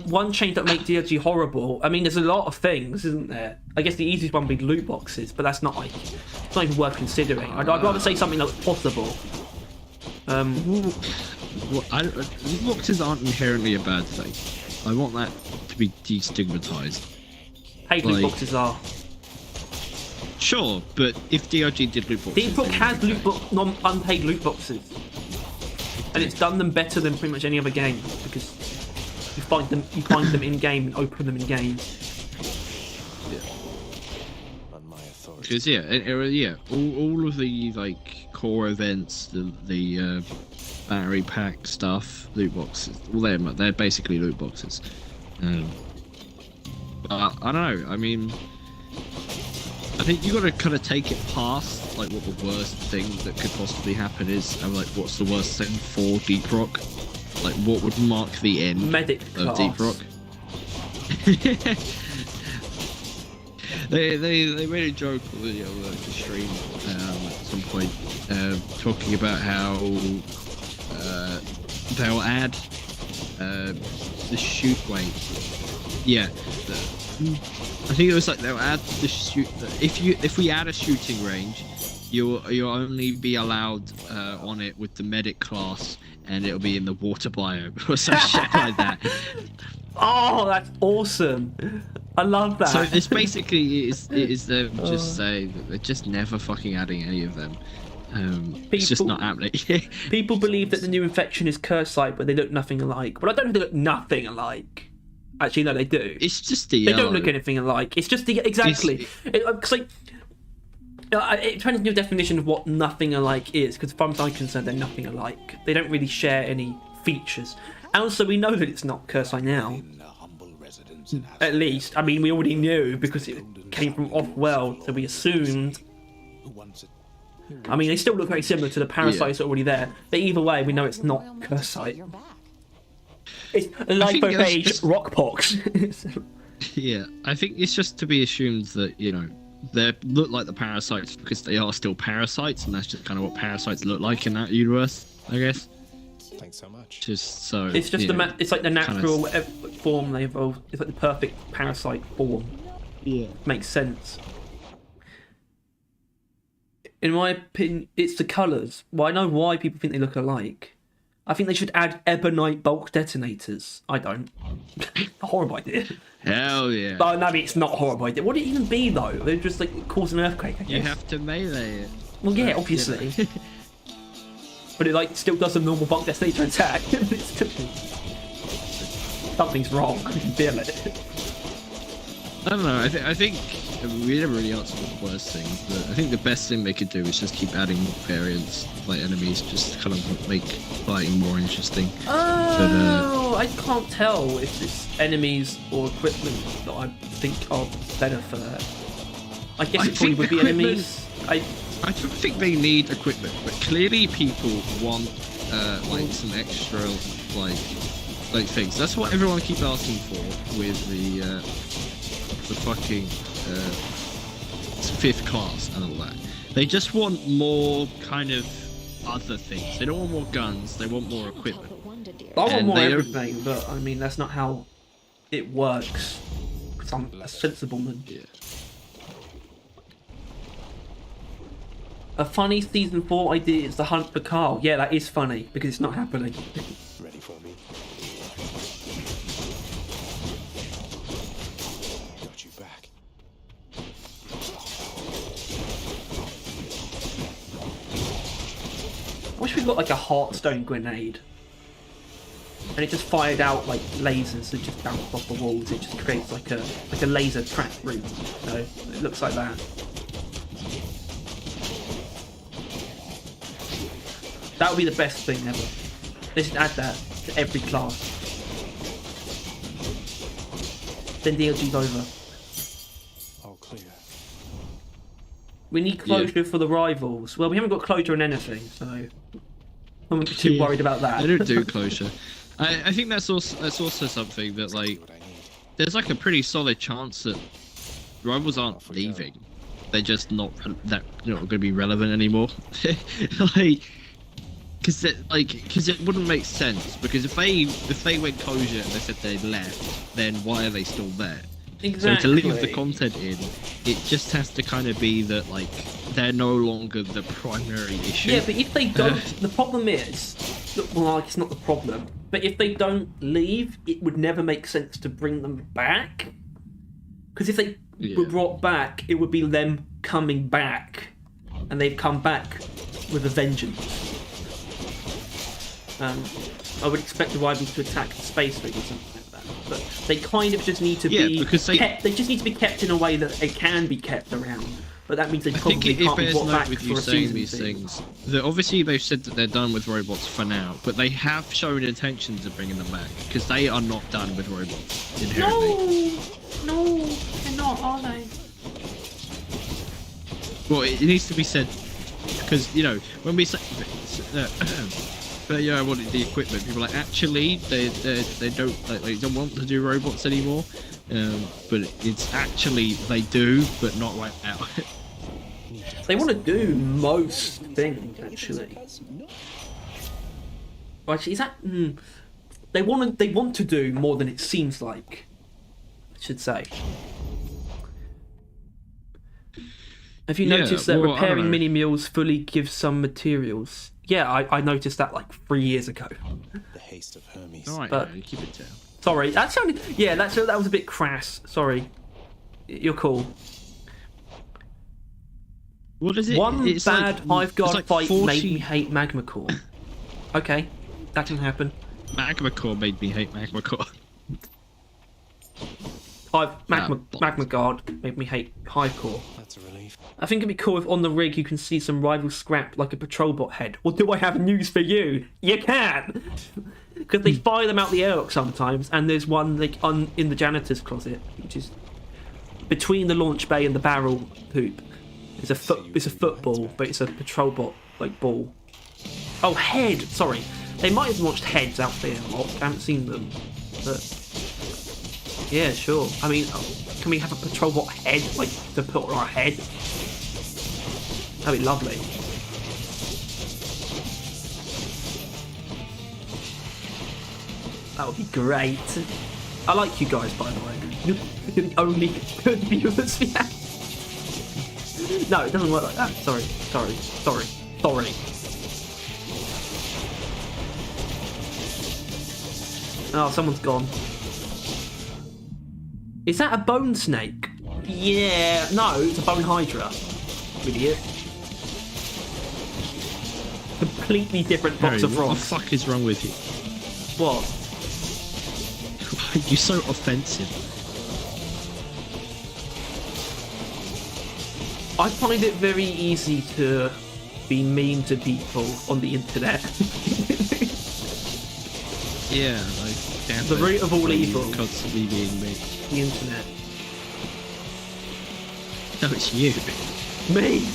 One change that would make DRG horrible. I mean, there's a lot of things, isn't there? I guess the easiest one would be loot boxes, but that's not it's not even worth considering. I'd rather say something that's possible. Loot boxes aren't inherently a bad thing. I want that to be destigmatized. Paid loot boxes are. Sure, but if DRG did loot boxes... DRG has unpaid loot boxes. And it's done them better than pretty much any other game, because you find them in game and open them in game. On my authority. Because all of the like core events, the battery pack stuff, loot boxes, all they're basically loot boxes. But I don't know. I mean, I think you got to kind of take it past like what the worst thing that could possibly happen is, and like what's the worst thing for Deep Rock? Like what would mark the end of Deep Rock? They made a joke on the stream at some point, talking about how they'll add the shoot weight. Yeah, I think it was like they'll add the shoot. If we add a shooting range, you'll only be allowed on it with the medic class, and it'll be in the water biome or some shit like that. Oh, that's awesome! I love that. So it's basically it is them just saying that they're just never fucking adding any of them. It's just not happening. People believe that the new infection is curse-like, but they look nothing alike. But I don't think they look nothing alike. Actually, no, they do. It's just the They yellow. don't look anything alike. It's just the exactly. It's like it depends on your definition of what nothing alike is. Because as far as I'm concerned, they're nothing alike. They don't really share any features. And also, we know that it's not curse-like now. At least, I mean, we already knew because it came from off-world, so we assumed. I mean, they still look very similar to the parasites that are already there, but either way, we know it's not curse-like. It's lipophage rockpox. Yeah, I think it's just to be assumed that, you know, they look like the parasites because they are still parasites, and that's just kind of what parasites look like in that universe, I guess. Thanks so much. Just so It's just it's like the natural kind form they evolved. It's like the perfect parasite form. Yeah, makes sense. In my opinion, it's the colours. Well, I know why people think they look alike. I think they should add ebonite bulk detonators. I don't. Horrible idea. Hell yeah. But no, it's not a horrible idea. What would it even be though? They'd just like cause an earthquake, I guess. You have to melee it. Well, yeah, obviously. But it like still does a normal bulk detonator attack. Something's wrong. I can feel it. I don't know. I think we never really answered the worst thing, but I think the best thing they could do is just keep adding more variants, like enemies, just to kind of make fighting more interesting. Oh, I can't tell if it's enemies or equipment that I think are better for that. I guess it probably would be enemies. I don't think they need equipment, but clearly people want like some extra like things. That's what everyone keeps asking for with the fucking fifth class and all that. They just want more kind of other things. They don't want more guns. They want more equipment. I want more everything, but I mean that's not how it works. Because I'm a sensible man. Yeah. A funny season 4 idea is the hunt for Carl. Yeah, that is funny because it's not happening. Ready for me? Got you back. I wish we got like a Heartstone grenade. And it just fired out like lasers that just bounced off the walls. It just creates like a laser track route. So it looks like that. That would be the best thing ever. They should add that to every class. Then DLG's over. All clear. We need closure for the rivals. Well, we haven't got closure on anything, so I'm not too worried about that. I don't do closure. I think that's also something that like there's like a pretty solid chance that rivals aren't leaving. They're just not that going to be relevant anymore. Because it wouldn't make sense. Because if they went closure and they said they left, then why are they still there? Exactly. So to leave the content in, it just has to kind of be that like they're no longer the primary issue. Yeah, but if they don't, the problem is, well, it's not the problem. But if they don't leave, it would never make sense to bring them back. Because if they were brought back, it would be them coming back, and they've come back with a vengeance. I would expect the rivals to attack the space rig or something like that. But they kind of just need to be kept. They just need to be kept in a way that they can be kept around. But that means they probably can't be brought back for a season. These things, that obviously they've said that they're done with robots for now, but they have shown intentions of bringing them back because they are not done with robots inherently. No, they're not, are they? Well, it needs to be said because when we say. But yeah, I wanted the equipment. People are like actually they don't want to do robots anymore. But it's actually they do, but not right now. They want to do most things actually. Well, actually, is that they want to do more than it seems like. I should say. Have you noticed that repairing mini meals fully gives some materials? Yeah, I noticed that like 3 years ago. The haste of Hermes. All right, but keep it down. Sorry, that sounded. Yeah, that was a bit crass. Sorry. You're cool. What is it? One It's bad like, Hive Guard it's like fight 40... made me hate Magma Core. Okay, that can happen. Magma Core made me hate Magma Core. Magma Guard made me hate Hive Core. That's a relief. I think it'd be cool if on the rig you can see some rival scrap like a patrol bot head. Or do I have news for you? You can! Because they fire them out the airlock sometimes, and there's one like in the janitor's closet, which is between the launch bay and the barrel hoop. It's a football, but it's a patrol bot like ball. Oh, head! Sorry. They might have launched heads out there a lot. I haven't seen them. But yeah, sure. I mean, can we have a patrol bot head, like, to put on our head? That'd be lovely. That would be great. I like you guys, by the way. You're the only good viewers we have. No, it doesn't work like that. Sorry. Oh, someone's gone. Is that a bone snake? Yeah. No, it's a bone hydra. Idiot. Completely different box of What rocks. the fuck is wrong with you? What? You're so offensive. I find it very easy to be mean to people on the internet. Yeah, like The root of all evil. Constantly being mean. The internet. No, it's you. Me?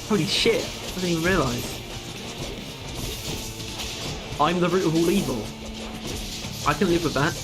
Holy shit, I didn't even realise. I'm the root of all evil. I can live with that.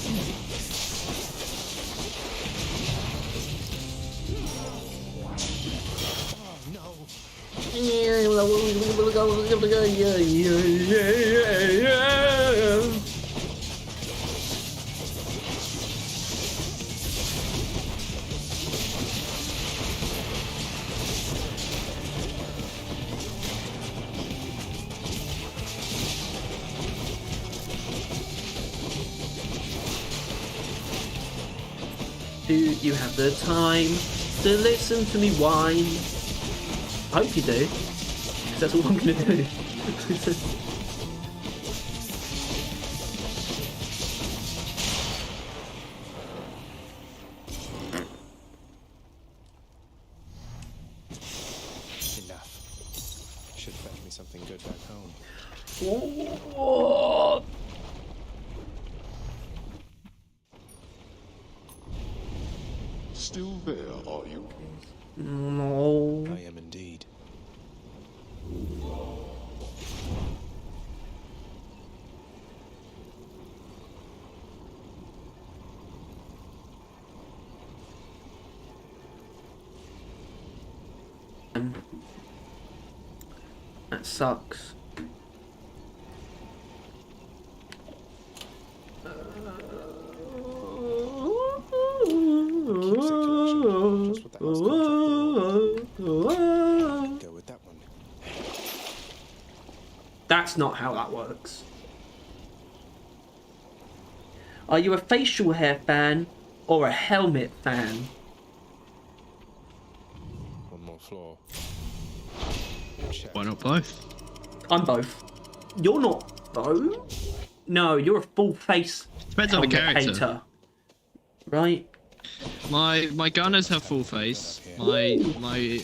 Do you have the time to listen to me whine? I hope you do, because that's all I'm going to do. Enough. Should fetch me something good back home. Oh. Still there, are you? No. I am indeed. That sucks. Go with that one. That's not how that works. Are you a facial hair fan or a helmet fan? One more floor. Why not both? I'm both. You're not though. No, you're a full face. Depends on the helmet character. hater. Right? My gunners have full face. My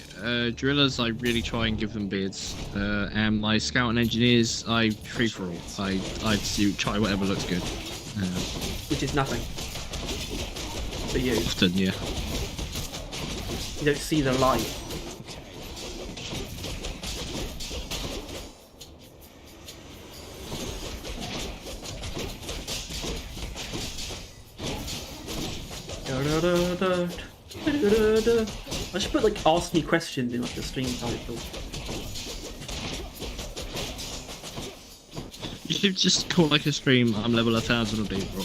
drillers, I really try and give them beards. And my scout and engineers, I free for all. I try whatever looks good. Which is nothing. For you. Often, yeah. You don't see the light. I should put like ask me questions in like the stream title. You should just call like a stream, I'm level 1000 or deep, or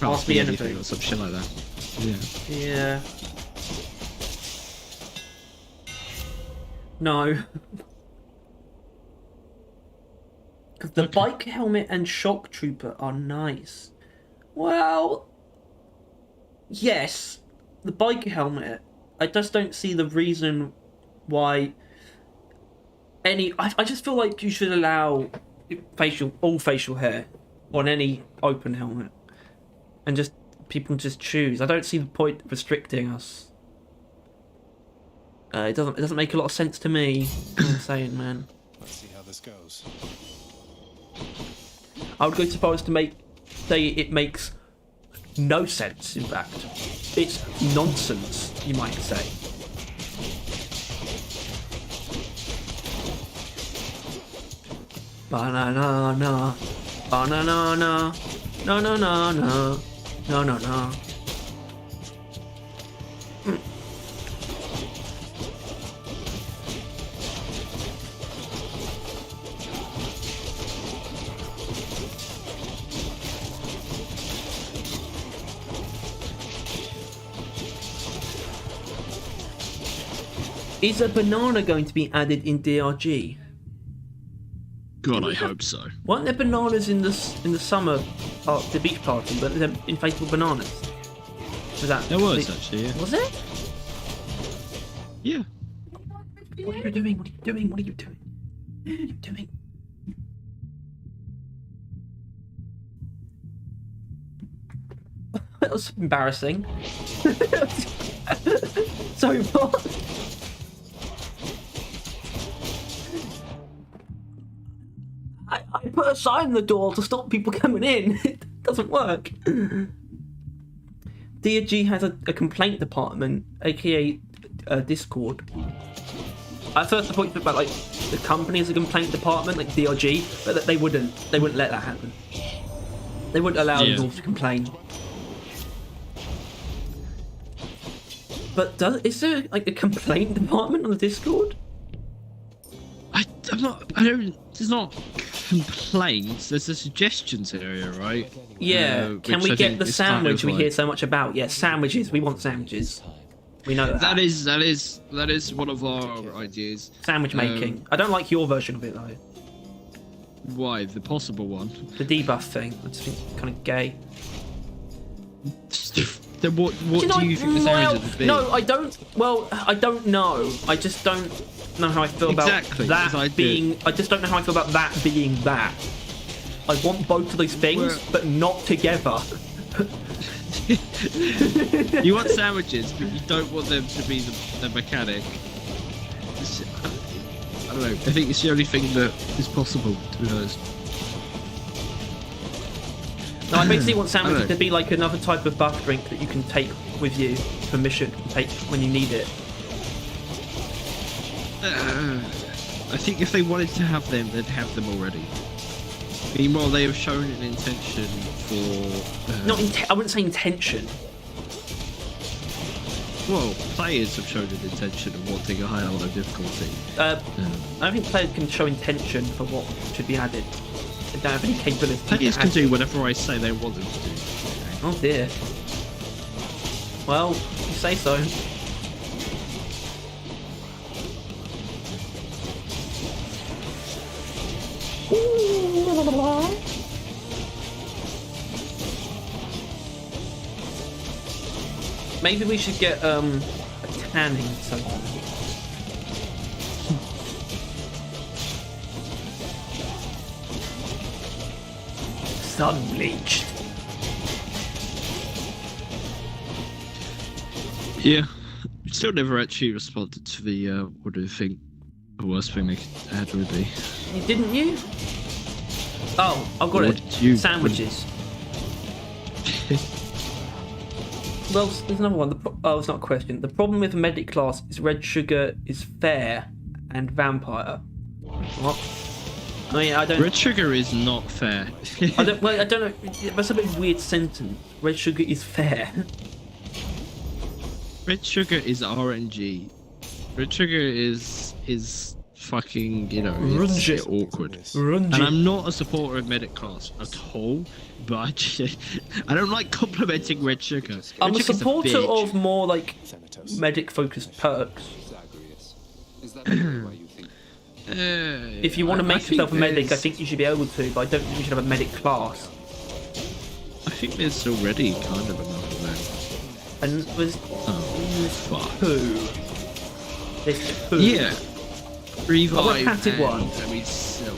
Ask me anything. or some shit like that. Yeah. Yeah. No. Because the bike helmet and shock trooper are nice. Well, yes, the biker helmet, I just don't see the reason why I just feel like you should allow all facial hair on any open helmet, and just people just choose. I don't see the point of restricting us. It doesn't make a lot of sense to me. I'm saying, man. Let's see how this goes. I would go so far as to say it makes no sense. In fact, it's nonsense, you might say. Banana, banana, no, no, no, no, no, no, no. Is a banana going to be added in DRG? God, I hope so. Weren't there bananas in the summer, the beach party, but they're inflatable bananas? Was that? There was actually. Yeah. Was it? Yeah. What are you doing? What are you doing? What are you doing? What are you doing? That was embarrassing. So what? I put a sign on the door to stop people coming in. It doesn't work. DRG has a complaint department, aka Discord. At first I thought you about like the company has a complaint department, like DRG, but they wouldn't let that happen. They wouldn't allow people to complain. But is there like a complaint department on the Discord? There's not complaints. There's a suggestions area, right? Yeah. Can we get the sandwich we hear so much about? Yeah, sandwiches. We want sandwiches. We know that. That is one of our ideas. Sandwich making. I don't like your version of it though. Why? The possible one? The debuff thing. I just think it's kind of gay. Then what do you think the sandwich would be? No, I don't. Well, I don't know. I just don't know how I feel about that being. I just don't know how I feel about that being that. I want both of those things, but not together. You want sandwiches, but you don't want them to be the mechanic. I don't know. I think it's the only thing that is possible, to be honest. No, I basically want sandwiches to be like another type of buff drink that you can take with you for mission, take when you need it. I think if they wanted to have them, they'd have them already. Meanwhile, they have shown an intention for... I wouldn't say intention. Well, players have shown an intention of wanting a higher level of difficulty. I don't think players can show intention for what should be added. They don't have any capability. Players can do whatever I say they want them to do. Oh dear. Well, you say so. Maybe we should get a tanning something. Sun bleached. Yeah, still never actually responded to the what do you think the worst thing they could add would be? Didn't you? Oh, I've got it. Sandwiches. Well, there's another one. It's not a question. The problem with the medic class is red sugar is fair and vampire. What? I mean, I don't. Red sugar is not fair. I don't know. That's a bit of a weird sentence. Red sugar is fair. Red sugar is RNG. Red sugar is fucking, you know, it's awkward. Rungy. And I'm not a supporter of medic class at all, but I don't like complimenting red sugar. I'm a supporter of more like medic focused perks. If you want to make yourself a medic, I think you should be able to, but I don't think you should have a medic class. I think there's already kind of enough And was Fuck. who? This who? Yeah. Revive. Patted and, one. I mean, Silk.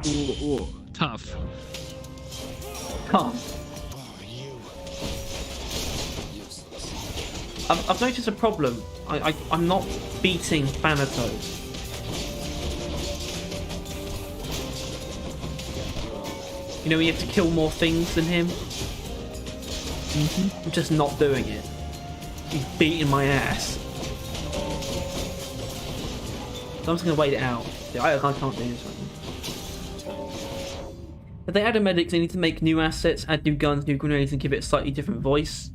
Ooh, tough. Come. Oh, you. I've noticed a problem. I'm not beating Thanatos. You know, you have to kill more things than him. I'm just not doing it. He's beating my ass. So I'm just gonna wait it out. I can't do this right now. If they add a medic, they need to make new assets, add new guns, new grenades, and give it a slightly different voice.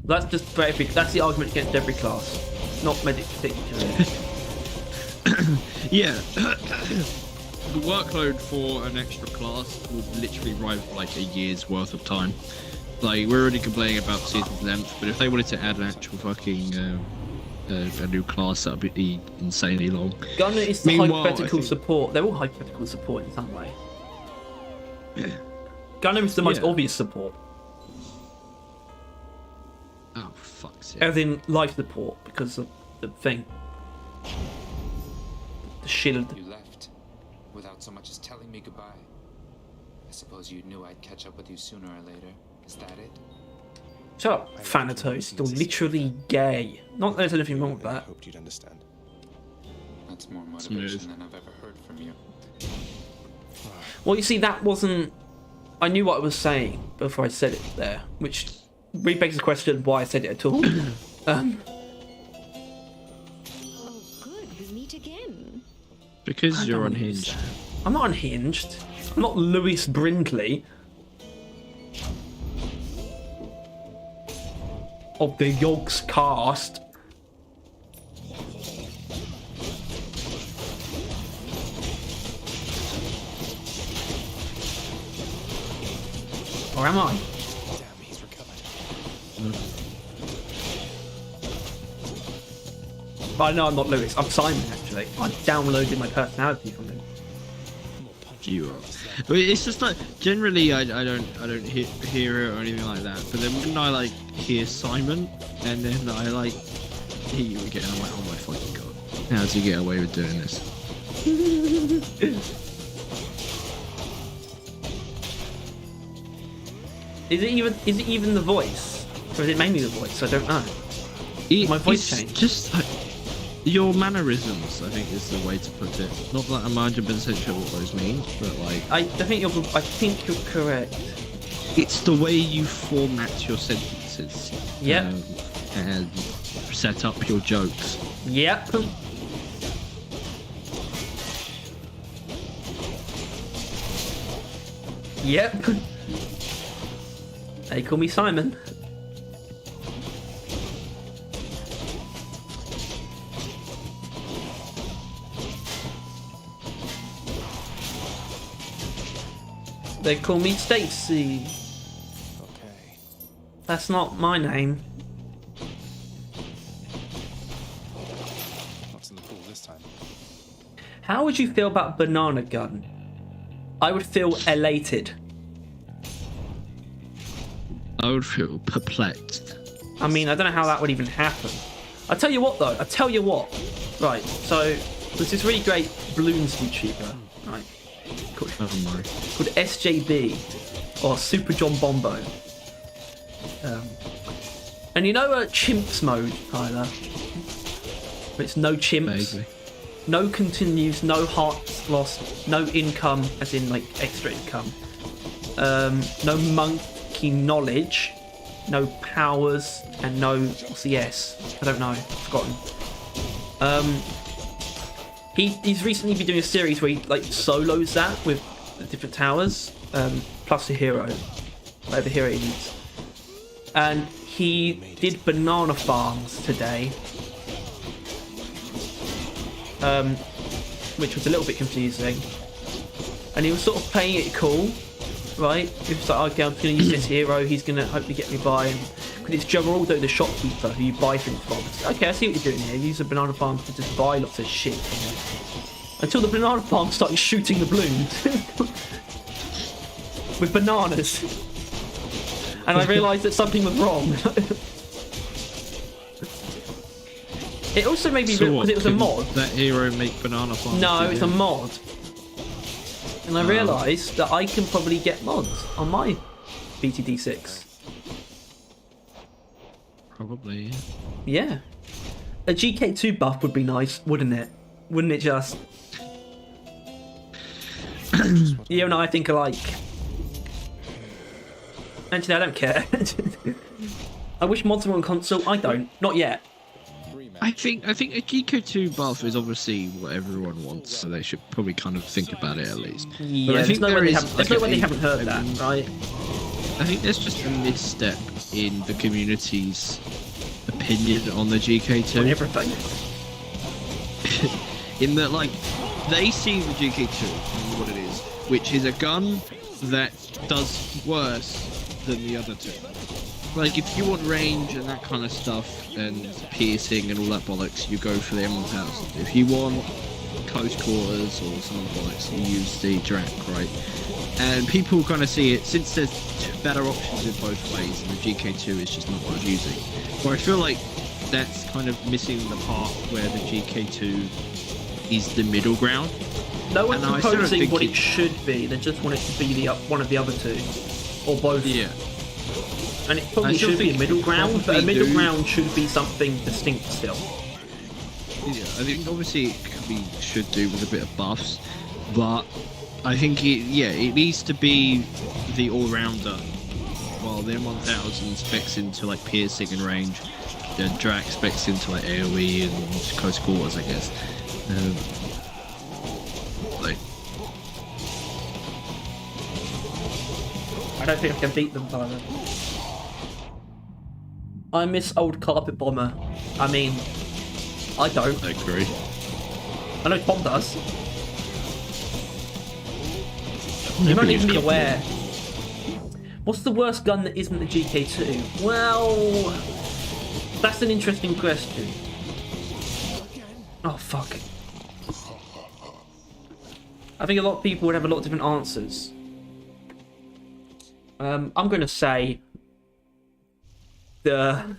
Well, that's just for every. That's the argument against every class, not medic particularly. Yeah. The workload for an extra class would literally rival like a year's worth of time. Like, we're already complaining about season length, but if they wanted to add an actual fucking a new class, that would be insanely long. Gunner is the Meanwhile, hypothetical support. They're all hypothetical support in some way. Gunner is the most obvious support. Oh, fuck's sake. As in life support, because of the thing. The shield. You left without so much as telling me goodbye. I suppose you knew I'd catch up with you sooner or later. Is that it? Shut up, Thanatos. You're literally gay. Not that there's anything wrong with I that. hoped you'd understand. That's more motivation than I've ever heard from you. Well, you see, that wasn't... I knew what I was saying before I said it there, which begs the question why I said it at all. Oh, good. We meet again. Because you're unhinged. I'm not unhinged. I'm not Lewis Brindley. Of the Yogs cast. Or am I? Damn, he's recovered. But no, I'm not Lewis. I'm Simon, actually. I downloaded my personality from him. You are. But it's just like, generally I don't hear it or anything like that. But then when I like hear Simon, and then I like hear you again, I'm like, oh my fucking god, how does he get away with doing this? Is it even the voice, or is it mainly the voice? I don't know. My voice changed. Just like your mannerisms, I think, is the way to put it. Not that I'm 100% sure what those mean, but like I think you're correct. it's the way you format your sentences. Yep. And set up your jokes. Yep. Yep. They call me Simon. They call me Stacy. Okay. That's not my name. Not in the pool this time. How would you feel about Banana Gun? I would feel elated. I would feel perplexed. I mean, I don't know how that would even happen. I tell you what, though. I tell you what. Right. So there's this really great balloons YouTuber, right? Called SJB or Super John Bombo. And you know chimps mode, Tyler? It's no chimps, Vaguely. no continues, no hearts lost, no income, as in like extra income. No monkey knowledge, no powers, and no what's the S? I don't know, I've forgotten. He's recently been doing a series where he like solos that with the different towers, plus a hero, whatever hero he needs. And he did banana farms today, which was a little bit confusing. And he was sort of playing it cool, right? He was like, okay, I'm going to use this hero, he's going to hopefully get me by. Because it's Geraldo the shopkeeper who you buy things from. Okay, I see what you're doing here. You use a banana farm to just buy lots of shit. Until the banana farm started shooting the balloons with bananas. And and I realised that something was wrong. It also made me because it was a mod. That hero make banana farms? No, it's a mod. And I realised that I can probably get mods on my BTD6. Probably, yeah. Yeah. A GK2 buff would be nice, wouldn't it? Wouldn't it just? You and I think alike. Actually, I don't care. I wish mods were on console. I don't. Not yet. I think a GK2 buff is obviously what everyone wants, so they should probably kind of think about it at least. Yeah, but I think there's no way they is haven't heard that, right? I think there's just a misstep in the community's opinion on the GK2. On everything. In that, like, they see the GK2 and what it is, which is a gun that does worse than the other two. Like, if you want range and that kind of stuff, and piercing and all that bollocks, you go for the M1000. If you want close quarters or some bollocks, you use the Drac, right? And people kind of see it, since there's better options in both ways, and the GK2 is just not worth using. Where I feel like that's kind of missing the part where the GK2 is the middle ground. No one's proposing what it should be, they just want it to be one of the other two. Or both. Yeah. And it probably should be a middle ground, but a middle ground should be something distinct still. Yeah, I think obviously it should do with a bit of buffs, but I think it needs to be the all-rounder. While the M1000 specs into like piercing and range, the Drac specs into like AoE and close quarters, I guess. I don't think I can beat them, Tyler. I miss old Carpet Bomber. I mean, I don't. I agree. I know Tom does. You might even be aware. What's the worst gun that isn't the GK2? Well, that's an interesting question. Oh, fuck. I think a lot of people would have a lot of different answers. I'm going to say the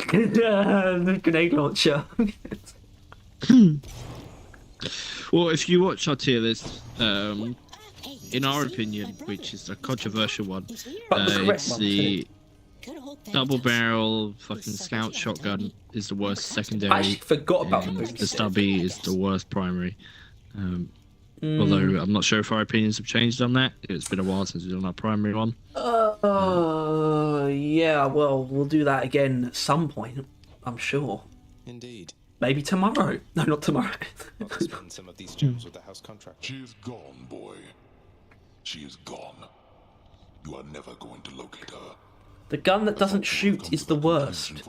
grenade launcher. Well, if you watch our tier list, in our opinion, which is a controversial one, it's the double barrel fucking scout shotgun is the worst secondary. I actually forgot about the stubby is the worst primary. Although I'm not sure if our opinions have changed on that. It's been a while since we've done our primary one. Yeah, well, we'll do that again at some point, I'm sure. Indeed. Maybe tomorrow. No, not tomorrow. I'll spend some of these gems with the house contract. She is gone, boy. She is gone. You are never going to locate her. The gun that doesn't shoot is the worst.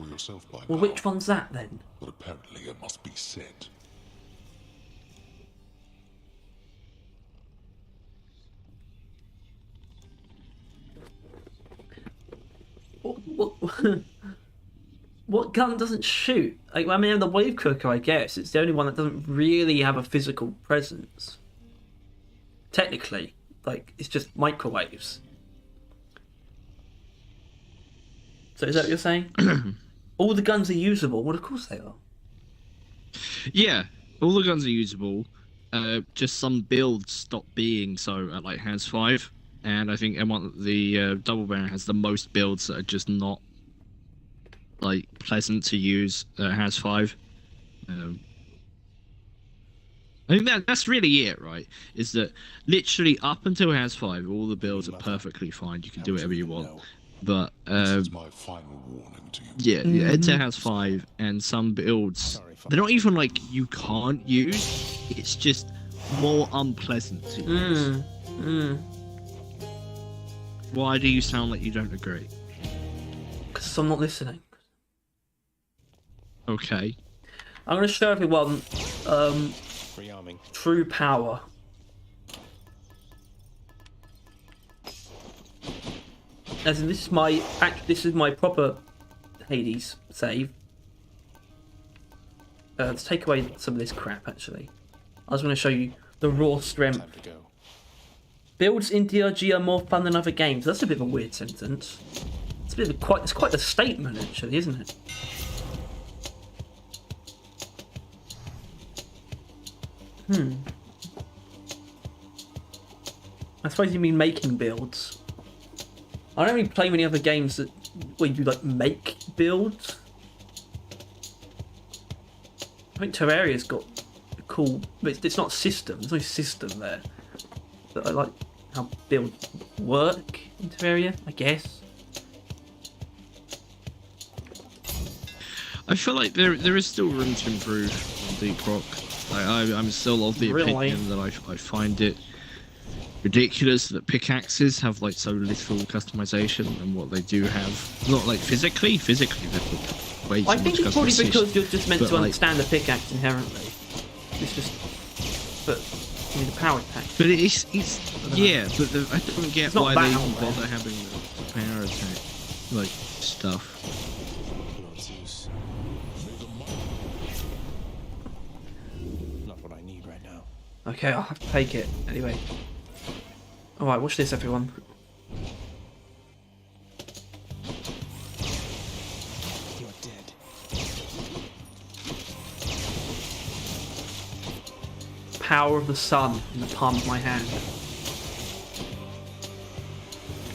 Well, which one's that then? But apparently it must be said. What gun doesn't shoot? Like, I mean, the wave cooker, I guess. It's the only one that doesn't really have a physical presence. Technically. Like, it's just microwaves. So is that what you're saying? All the guns are usable? Well, of course they are. Yeah, all the guns are usable. Just some builds stop being so at like Has 5. And I think M1, the double barrel has the most builds that are just not like pleasant to use at Has 5. I think that's really it, right? Is that literally up until Has 5, all the builds are perfectly fine. You can do whatever you want. But this is my final warning to you. Yeah, enter Has 5, and some builds they're not even like you can't use. It's just more unpleasant to use. Why do you sound like you don't agree? Because I'm not listening. Okay. I'm going to show everyone Rearming. true power. As in, this is my proper Hades save. Let's take away some of this crap. Actually, I was going to show you the raw strength. Time to go. Builds in DRG are more fun than other games. That's a bit of a weird sentence. It's a bit of it's quite a statement, actually, isn't it? I suppose you mean making builds. I don't really play many other games where you like make builds. I think Terraria's got a cool, but it's not system. There's no system there. But I like how builds work in Terraria, I guess. I feel like there is still room to improve on Deep Rock. I'm still of the opinion that I find it ridiculous that pickaxes have like so little customization, and what they do have, not like physically they've got way too I think much it's probably customization, because you're just meant but, to like, understand the pickaxe inherently. It's just, but I mean the power attack. But it's yeah, but I don't get why they even battle, bother having the power attack like stuff. Not what I need right now. Okay, I'll have to take it anyway. Alright, watch this, everyone. You're dead. Power of the sun in the palm of my hand.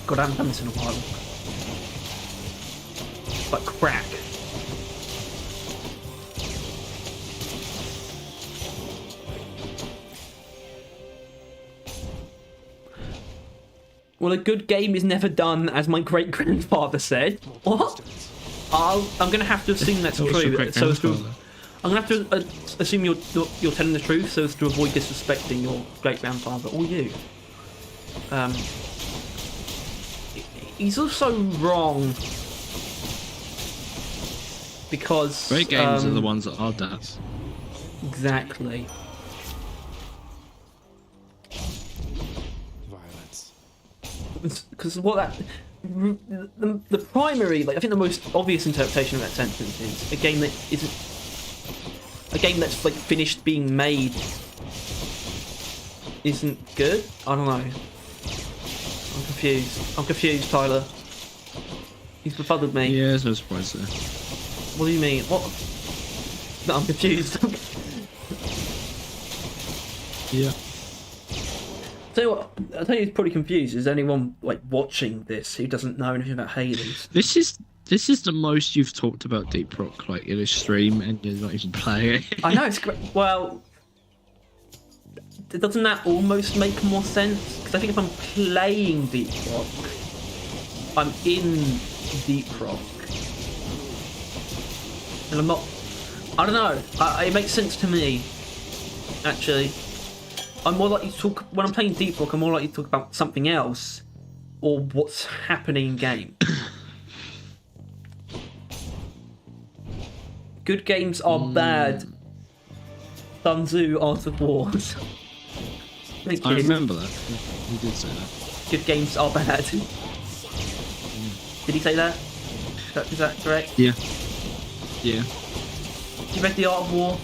God, I haven't done this in a while. But crack. Well, a good game is never done, as my great-grandfather said. What? I'm going to have to assume that's true. So I'm going to have to assume you're telling the truth, so as to avoid disrespecting your great-grandfather or you. He's also wrong because Great games are the ones that are dads. Exactly. Because what that the primary, like I think the most obvious interpretation of that sentence is a game that isn't a game that's like finished being made isn't good. I don't know. I'm confused, Tyler. He's befuddled me. Yeah, there's no surprise there. What do you mean? What? No, I'm confused. Yeah. So I tell you, he's probably confused. Is anyone like watching this who doesn't know anything about Hades? This is the most you've talked about Deep Rock like in a stream, and you're not even playing it. I know it's great. Well, doesn't that almost make more sense? Because I think if I'm playing Deep Rock, I'm in Deep Rock, and I'm not. I don't know. It makes sense to me, actually. I'm more likely to talk when I'm playing Deep Rock. I'm more likely to talk about something else, or what's happening in game. Good games are bad. Sun Tzu, Art of Wars. Thank you. I remember that. He did say that. Good games are bad. Did he say that? Is that correct? Yeah. Yeah. You read The Art of War?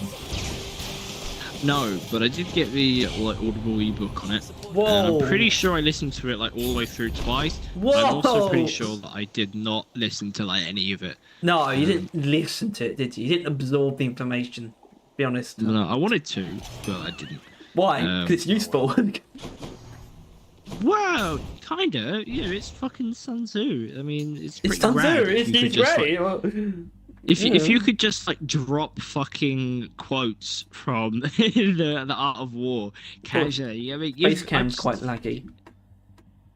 No, but I did get the like Audible ebook on it. Whoa! And I'm pretty sure I listened to it like all the way through twice. Whoa! I'm also pretty sure that I did not listen to like any of it. No, you didn't listen to it, did you? You didn't absorb the information. Be honest. No, I wanted to, but I didn't. Why? Because it's useful. Wow, kinda. Yeah, it's fucking Sun Tzu. I mean, it's pretty Sun Tzu. rad. It's great. If you could just like drop fucking quotes from the Art of War casually, I mean, Basecam's quite laggy.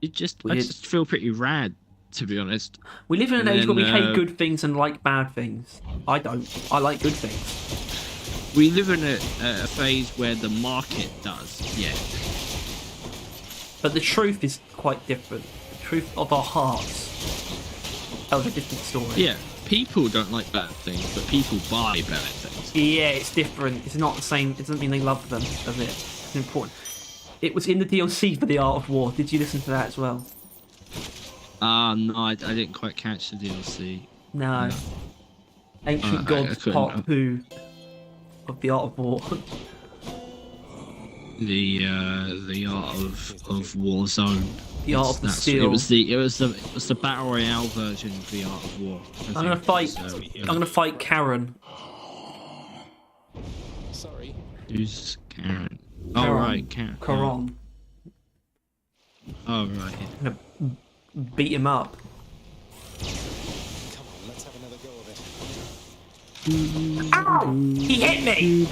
I just feel pretty rad, to be honest. We live in an age where we hate good things and like bad things. I don't. I like good things. We live in a phase where the market does, yeah. But the truth is quite different. The truth of our hearts tells a different story. Yeah. People don't like bad things, but people buy bad things. Yeah, it's different. It's not the same. It doesn't mean they love them, does it? It's important. It was in the DLC for The Art of War. Did you listen to that as well? No, I didn't quite catch the DLC. No. Ancient Gods Part 2 of The Art of War. the art of Warzone. The art of the steel. It was the battle royale version of the art of war. I'm gonna fight. I'm gonna fight Karen. Sorry. Who's Karen? Oh right, Karen. Karan. Oh right. I'm gonna beat him up. Come on, let's have another go of it. Ow! He hit me.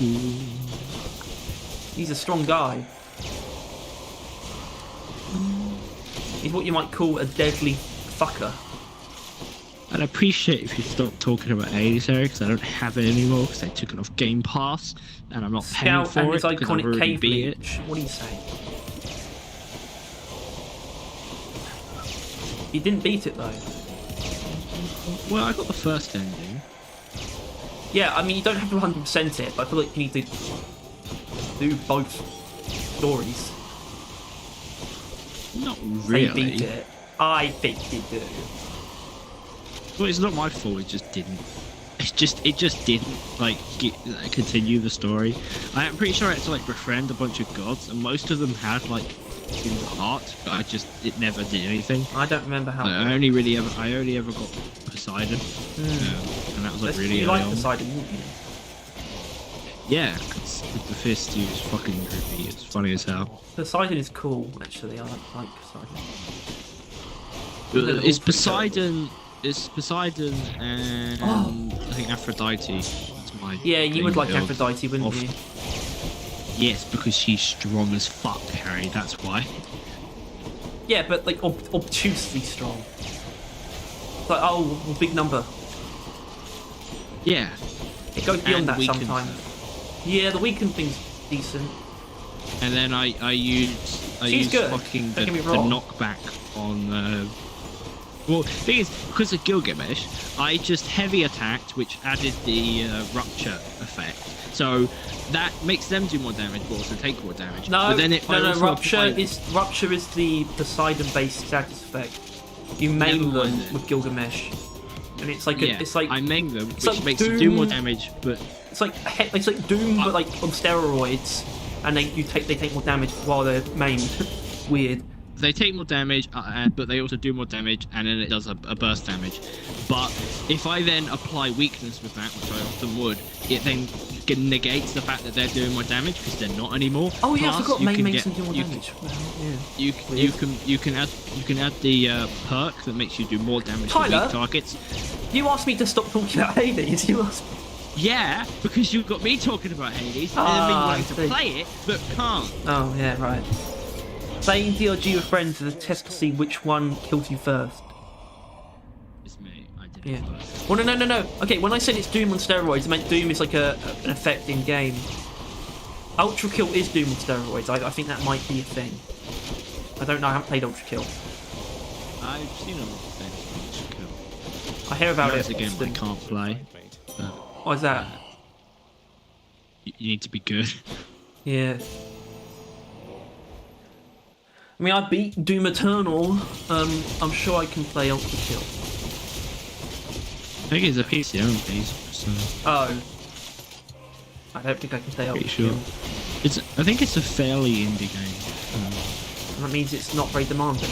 He's a strong guy. He's what you might call a deadly fucker. I'd appreciate if you stopped talking about Hades, Eric, because I don't have it anymore because I took it off Game Pass and I'm not paying Scout for and it his because I've iconic already cave beat it. leech. What do you say? You didn't beat it though. Well, I got the first ending. Yeah, I mean you don't have to 100% it, but I feel like you need to do both stories. Not They really. beat it. I think you do. Well, it's not my fault. It just didn't. It just didn't continue the story. I'm pretty sure I had to like befriend a bunch of gods, and most of them had like in the heart, but it never did anything. I don't remember how. I only ever got Poseidon, and that was like really you early like on. Poseidon, didn't you? Yeah, because with the fist he was fucking groovy. It's funny as hell. Poseidon is cool, actually. I like Poseidon. It's Poseidon. It's Poseidon and I think Aphrodite. That's my Yeah, you would like build Aphrodite, wouldn't you? Yes, because she's strong as fuck, Harry. That's why. Yeah, but like obtusely strong. Like, oh, well, big number. Yeah. It goes beyond And that weakened sometimes. her. Yeah, the weekend thing's decent. And then I used good. fucking Don't the get me wrong. knockback on. Well, the thing is, because of Gilgamesh, I just heavy attacked, which added the rupture effect. So that makes them do more damage, but also take more damage. No, but then Rupture is the Poseidon-based status effect. You maim them with Gilgamesh, and it's like I maim them, which like makes them do more damage, but it's like Doom, but like on steroids, and they take more damage while they're maimed. Weird. they take more damage, but they also do more damage, and then it does a burst damage. But if I then apply weakness with that, which I often would, it then negates the fact that they're doing more damage because they're not anymore. Oh yeah, Plus, I forgot main makes them do more you damage. You can add the perk that makes you do more damage to Tyler, weak targets. You asked me to stop talking about Hades. You asked. Yeah, because you've got me talking about Hades, and I've been wanting to play it, but can't. Oh yeah, right. Playing DRG with friends is a test to see which one kills you first. It's me. I did Yeah. it first. Well, no. Okay, when I said it's Doom on steroids, I meant Doom is like an effect in game. Ultra Kill is Doom on steroids. I think that might be a thing. I don't know. I haven't played Ultra Kill. I've seen a lot of things from Ultra Kill. I hear about it. It's a game I can't play. Why is that? You need to be good. Yeah. I mean, I beat Doom Eternal. I'm sure I can play Ultra Kill. I think it's a PC only, so. Oh. I don't think I can play Ultra Kill. I think it's a fairly indie game. That means it's not very demanding,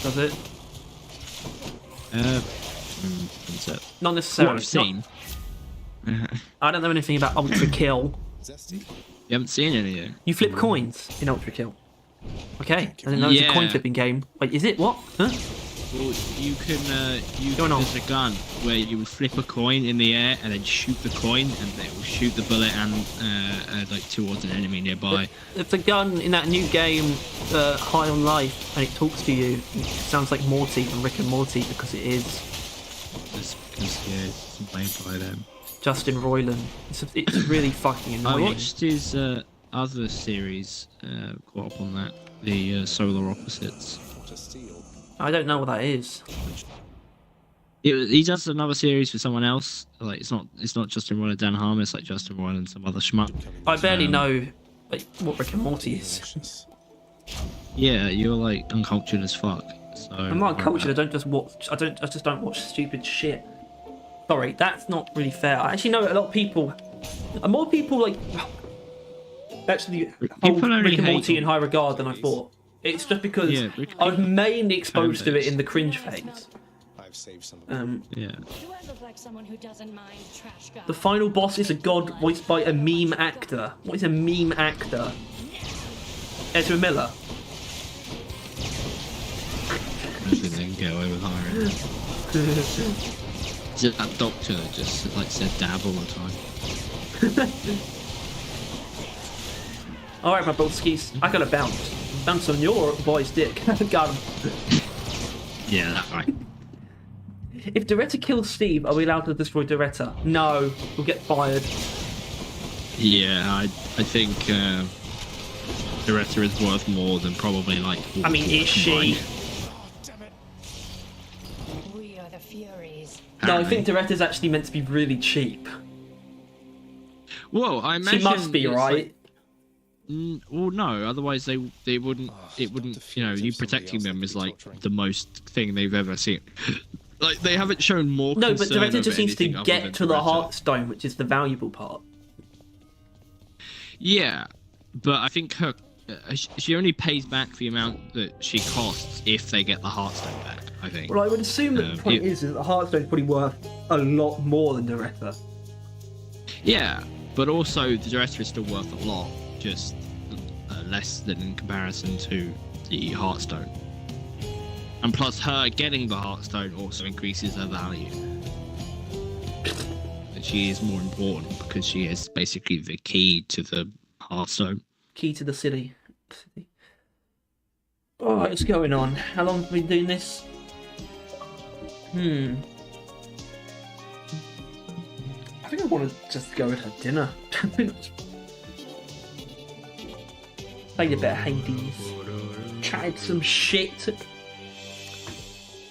does it? Not necessarily. What I've seen. I don't know anything about Ultra Kill. You haven't seen any yet? You flip coins in Ultra Kill. Okay, I didn't know there's a coin flipping game. Wait, is it? What? Huh? Well, you can. There's a gun where you would flip a coin in the air and then shoot the coin, and it will shoot the bullet and like towards an enemy nearby. If the gun in that new game, High on Life, and it talks to you, it sounds like Morty from Rick and Morty because it is. It's because it's made by them. Justin Roiland. It's really fucking annoying. I watched his other series, caught up on that, the Solar Opposites. I don't know what that is. He does another series for someone else. Like it's not Justin Roiland, Dan Harmon. It's like Justin Roiland and some other schmuck. I barely know like what Rick and Morty is. Yeah, you're like uncultured as fuck. So I'm not uncultured. I just don't watch stupid shit. Sorry, that's not really fair. I actually know a lot of people. More people like. actually hold People only Rick and hate Morty in on high regard than I thought. It's just because Yeah, I was mainly exposed to it in the cringe phase. I've saved some. Yeah. Do I look like someone who doesn't mind trash guy? The final boss is a god voiced by a meme actor. What is a meme actor? Ezra Miller. They didn't get away with hiring. Just that doctor just like said dab all the time. Alright, my broskies, I gotta bounce. Bounce on your boy's dick. Got him. Yeah, that right. If Doretta kills Steve, are we allowed to destroy Doretta? No, we'll get fired. Yeah, I think Doretta is worth more than probably like. I mean, is she? We are the Furies. No, I think Doretta's actually meant to be really cheap. Well, I imagine she must be, it's right? Like, well, no. Otherwise, they wouldn't. It wouldn't. You know, you protecting them is like the most thing they've ever seen. Like they haven't shown more. No, but Doretta just needs to anything other get than to the Doretta. Heartstone, which is the valuable part. Yeah, but I think her. She only pays back the amount that she costs if they get the Heartstone back. I think. Well, I would assume that the point is that the Heartstone's probably worth a lot more than Doretta. Yeah, but also the Doretta is still worth a lot, just less than in comparison to the Heartstone. And plus, her getting the Heartstone also increases her value. And she is more important because she is basically the key to the Heartstone. Key to the city. Oh, what's going on? How long have we been doing this? I think I want to just go and have dinner. Played a bit of Hades. Chatted some shit.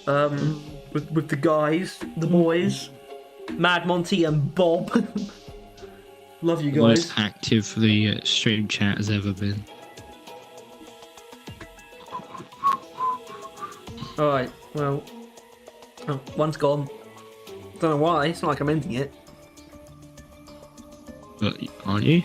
With the guys, the boys. Mad Monty and Bob. Love you guys. Most active the stream chat has ever been. Alright, well. Oh, one's gone. Don't know why, it's not like I'm ending it. But aren't you?